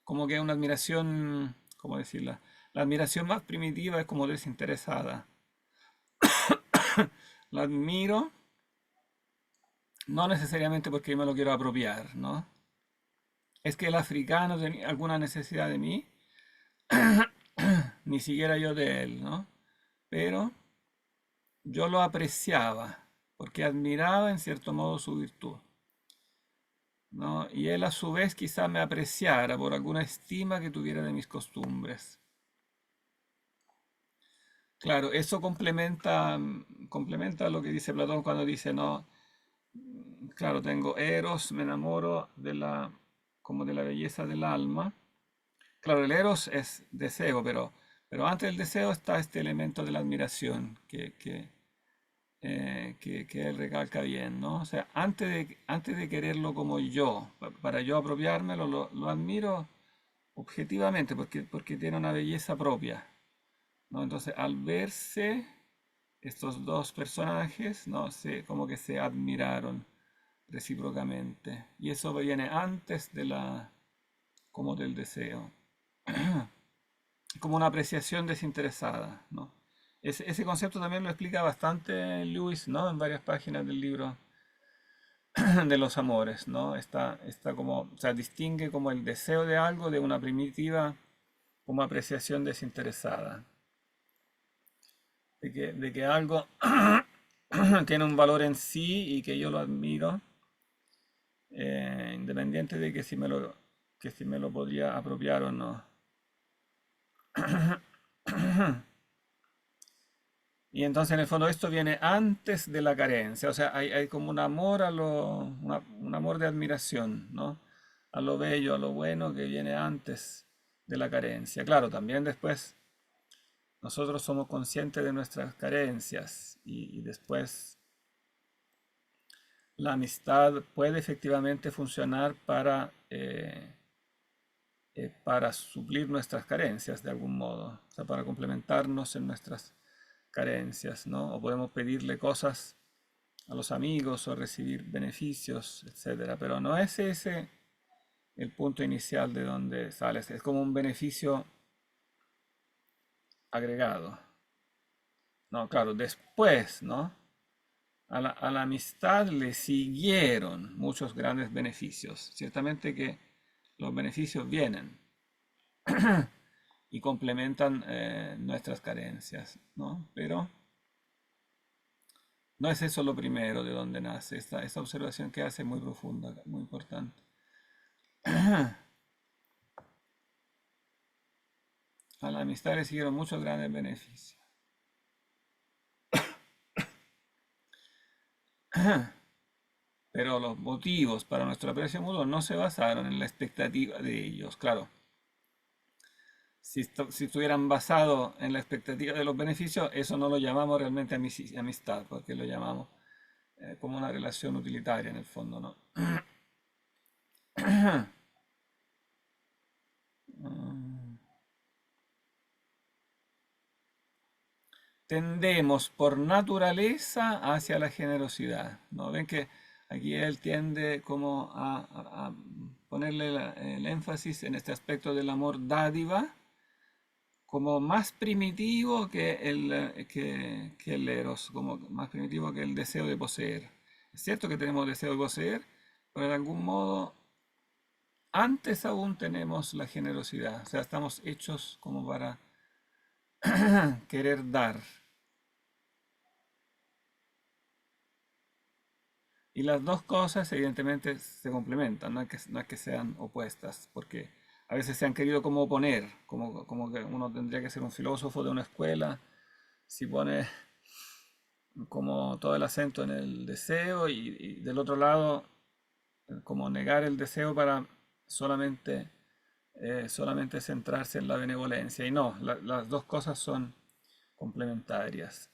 S1: Como que es una admiración, ¿cómo decirla? La admiración más primitiva es como desinteresada. La admiro no necesariamente porque me lo quiero apropiar, ¿no? Es que el africano tenía alguna necesidad de mí, ni siquiera yo de él, ¿no? Pero yo lo apreciaba, porque admiraba en cierto modo su virtud, ¿no? Y él a su vez quizá me apreciara por alguna estima que tuviera de mis costumbres. Claro, eso complementa lo que dice Platón cuando dice, no, claro, tengo eros, me enamoro como de la belleza del alma. Claro, el eros es deseo, pero antes del deseo está este elemento de la admiración que él recalca bien, ¿no? O sea, antes de quererlo como yo, para yo apropiármelo, lo admiro objetivamente porque tiene una belleza propia, ¿no? Entonces, al verse estos dos personajes, ¿no? Como que se admiraron recíprocamente. Y eso viene antes como del deseo. Como una apreciación desinteresada, ¿no? Ese concepto también lo explica bastante Lewis, ¿no? En varias páginas del libro de los amores, ¿no? Está como, o sea, distingue como el deseo de algo de una primitiva como apreciación desinteresada. De que algo tiene un valor en sí y que yo lo admiro, independiente de que si me lo podría apropiar o no. Y entonces en el fondo esto viene antes de la carencia, o sea, hay como un amor un amor de admiración, ¿no? A lo bello, a lo bueno que viene antes de la carencia. Claro, también después nosotros somos conscientes de nuestras carencias y después la amistad puede efectivamente funcionar para suplir nuestras carencias de algún modo, o sea, para complementarnos en nuestras carencias, ¿no? O podemos pedirle cosas a los amigos o recibir beneficios, etcétera, pero no es ese el punto inicial de donde sales, es como un beneficio agregado. No, claro, después, ¿no? A la amistad le siguieron muchos grandes beneficios. Ciertamente que los beneficios vienen y complementan nuestras carencias, ¿no? Pero no es eso lo primero de donde nace. Esta observación que hace es muy profunda, muy importante. A la amistad le siguieron muchos grandes beneficios. Pero los motivos para nuestro aprecio mutuo no se basaron en la expectativa de ellos. Claro, si estuvieran basados en la expectativa de los beneficios, eso no lo llamamos realmente amistad, porque lo llamamos como una relación utilitaria en el fondo, ¿no? Tendemos por naturaleza hacia la generosidad, ¿no? Ven que aquí él tiende como a ponerle el énfasis en este aspecto del amor dádiva como más primitivo que el eros, como más primitivo que el deseo de poseer. Es cierto que tenemos deseo de poseer, pero de algún modo antes aún tenemos la generosidad, o sea, estamos hechos como para querer dar. Y las dos cosas evidentemente se complementan, no es que sean opuestas, porque a veces se han querido como oponer, como que uno tendría que ser un filósofo de una escuela, si pone como todo el acento en el deseo y del otro lado como negar el deseo para solamente, solamente centrarse en la benevolencia. Y no, las dos cosas son complementarias.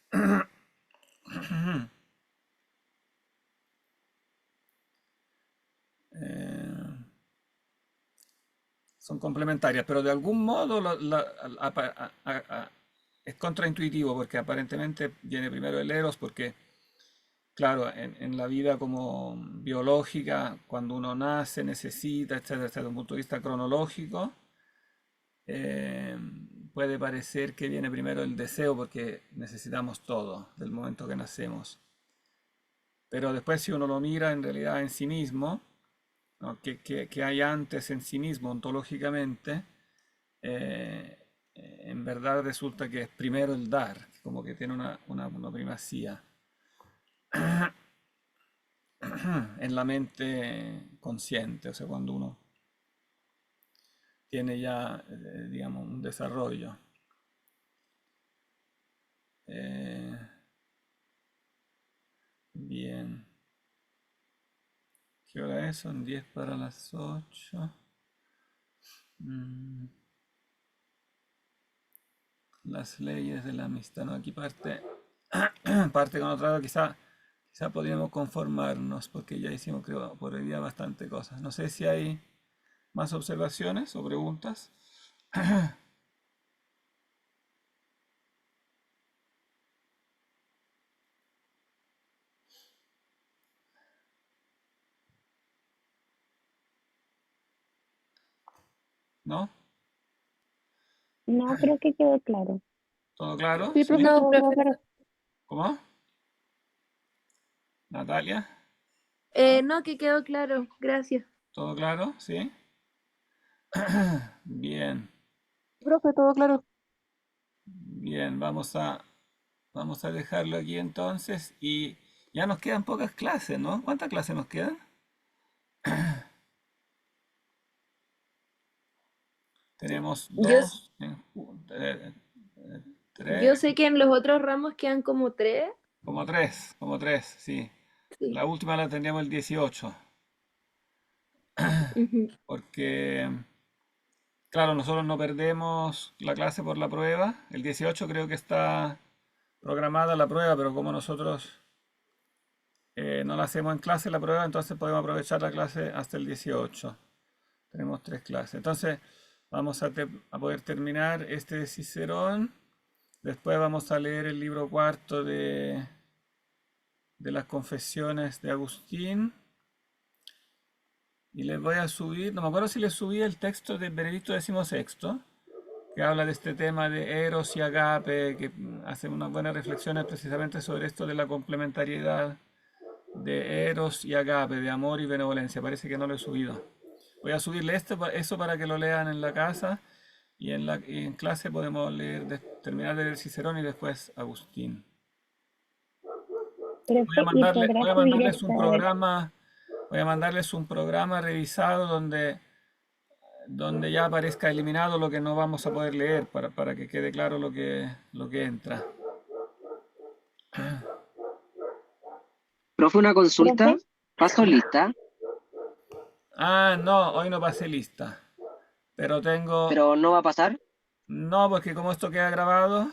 S1: Eh, son complementarias, pero de algún modo es contraintuitivo porque aparentemente viene primero el eros porque, claro, en la vida como biológica, cuando uno nace, necesita, etcétera, desde un punto de vista cronológico, eh, puede parecer que viene primero el deseo porque necesitamos todo del momento que nacemos. Pero después si uno lo mira en realidad en sí mismo, ¿no? Que hay antes en sí mismo ontológicamente, eh, en verdad resulta que es primero el dar, como que tiene una primacía en la mente consciente, o sea, cuando uno tiene ya, digamos, un desarrollo. Eh, bien. ¿Qué hora es? Son 10 para las 8. Mm, Las leyes de la amistad, ¿no? Aquí parte, parte con otra, quizá podríamos conformarnos porque ya hicimos, creo, por hoy día bastante cosas. No sé si hay más observaciones o preguntas. ¿No?
S4: No, creo que quedó claro.
S1: ¿Todo claro?
S3: Sí,
S1: ¿Sí?
S3: profe.
S5: No, profe.
S1: ¿Cómo? ¿Natalia?
S5: No, que quedó claro. Gracias.
S1: ¿Todo claro? ¿Sí? Bien,
S3: Profe, todo claro.
S1: bien, vamos a dejarlo aquí entonces y ya nos quedan pocas clases, ¿no? ¿Cuántas clases nos quedan? Tenemos
S5: Yo,
S1: dos,
S5: yo
S1: tres,
S5: sé que en los otros ramos quedan como 3.
S1: como tres, sí.
S5: Sí.
S1: La última la tendríamos el 18,
S5: Ujú.
S1: porque, claro, nosotros no perdemos la clase por la prueba. El 18 creo que está programada la prueba, pero como nosotros no la hacemos en clase la prueba, entonces podemos aprovechar la clase hasta el 18. Tenemos tres clases. Entonces vamos a poder terminar este de Cicerón. Después vamos a leer el libro cuarto de las confesiones de Agustín. Y les voy a subir, no me acuerdo si les subí el texto de Benedicto XVI, que habla de este tema de Eros y Agape, que hace unas buenas reflexiones precisamente sobre esto de la complementariedad de Eros y Agape, de amor y benevolencia. Parece que no lo he subido. Voy a subirle eso para que lo lean en la casa y en clase podemos terminar de leer Cicerón y después Agustín.
S4: Profe, ¿y podrá
S1: Voy a
S4: subir
S1: mandarles un
S4: esta?
S1: programa, voy a mandarles un programa revisado donde ya aparezca eliminado lo que no vamos a poder leer para que quede claro lo que entra.
S7: Profe, una consulta.
S4: Profe,
S7: ¿Paso lista?
S1: Ah, no, hoy no pasé lista, pero tengo,
S7: ¿Pero no va a pasar?
S1: no, porque como esto queda grabado,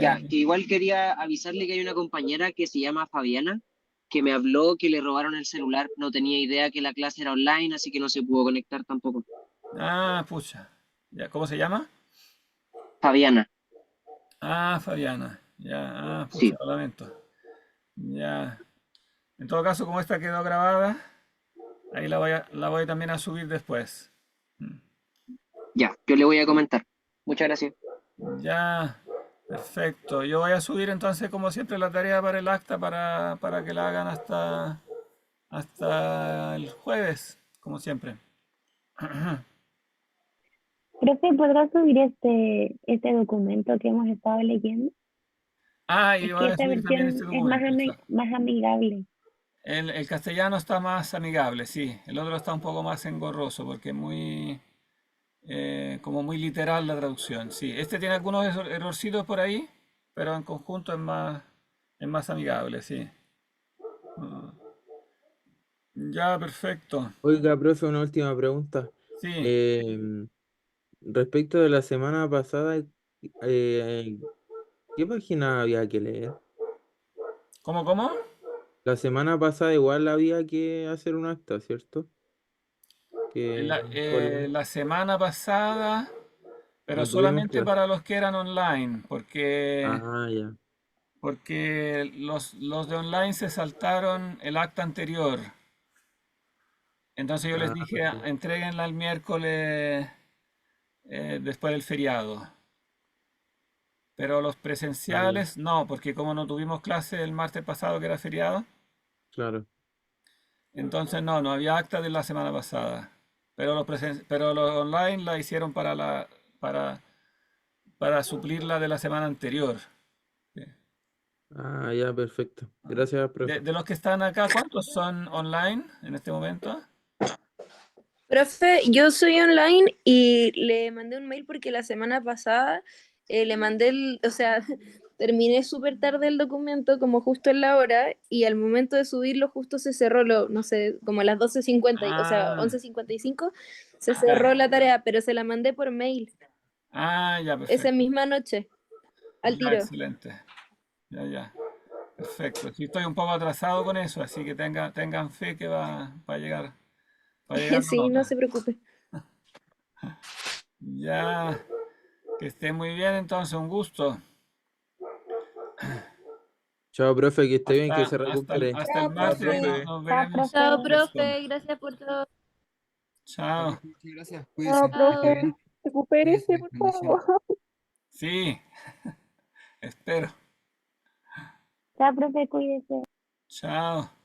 S7: Ya,
S1: eh,
S7: que igual quería avisarle que hay una compañera que se llama Fabiana, que me habló que le robaron el celular. No tenía idea que la clase era online, así que no se pudo conectar tampoco.
S1: pucha, ya, ¿cómo se llama?
S7: Fabiana,
S1: Ah, Fabiana, ya, pucha,
S7: sí,
S1: lo lamento. Ya, en todo caso, como esta quedó grabada, ahí la voy también a subir después. Mm.
S7: ya, yo le voy a comentar. Muchas gracias.
S1: Ya, perfecto. Yo voy a subir entonces, como siempre, la tarea para el acta para que la hagan hasta el jueves, como siempre.
S4: profe, ¿podrá subir este documento que hemos estado leyendo?
S1: Ah, y
S4: Es
S1: voy
S4: que
S1: a
S4: esta
S1: subir también
S4: versión
S1: este
S4: es
S1: documento.
S4: más amigable.
S1: El castellano está más amigable, sí. El otro está un poco más engorroso porque es muy, como muy literal la traducción. Sí, este tiene algunos errorcitos por ahí, pero en conjunto es más amigable, sí. Mm. Ya, perfecto.
S2: Oiga, profe, una última pregunta.
S1: Sí.
S2: Em, Respecto de la semana pasada, eh, ¿qué página había que leer?
S1: ¿Cómo?
S2: La semana pasada igual había que hacer un acta, ¿cierto? Que
S1: La semana pasada, pero
S2: no tuvimos
S1: solamente
S2: clase.
S1: para los que eran online,
S2: Ah, ya.
S1: porque los de online se saltaron el acta anterior. Entonces yo les
S2: Ah,
S1: dije,
S2: perfecto.
S1: entréguenla el miércoles después del feriado. Pero los
S2: Ah, ya.
S1: presenciales no, porque como no tuvimos clase el martes pasado que era feriado,
S2: Claro.
S1: entonces no había acta de la semana pasada. Pero los online la hicieron para, para suplir la de la semana anterior. Sí.
S2: Ah, ya, perfecto. Gracias, profe.
S1: De los que están acá, ¿cuántos son online en este momento?
S8: Profe, yo soy online y le mandé un mail porque la semana pasada le mandé o sea, terminé súper tarde el documento, como justo en la hora, y al momento de subirlo justo se cerró, no sé, como a las 12:50, o sea,
S1: Ah,
S8: 11:55, se
S1: ya.
S8: cerró la tarea, pero se la mandé por mail
S1: Ah, ya,
S8: esa
S1: perfecto.
S8: misma noche, al
S1: Ya,
S8: tiro.
S1: excelente. Ya. Perfecto. Sí, estoy un poco atrasado con eso, así que tengan fe que va a llegar la
S8: Sí, no se
S1: nota.
S8: preocupe.
S1: Ya, que esté muy bien, entonces, un gusto.
S2: Chao, profe, que esté bien, que se recupere.
S1: Hasta el
S8: Chao,
S2: Chao,
S1: martes y
S8: profe.
S2: profe.
S1: nos
S4: Chao,
S1: veremos
S8: Chao,
S1: en
S4: profe.
S1: persona.
S8: profe. Gracias por todo.
S1: Chao.
S9: Muchas gracias,
S3: No,
S9: cuídese, que esté
S3: profe,
S8: Chao.
S9: bien.
S3: recupérese,
S9: Cuídese,
S3: por
S9: bendiciones.
S3: favor.
S1: Sí, espero.
S4: Chao, profe, cuídese.
S1: Chao.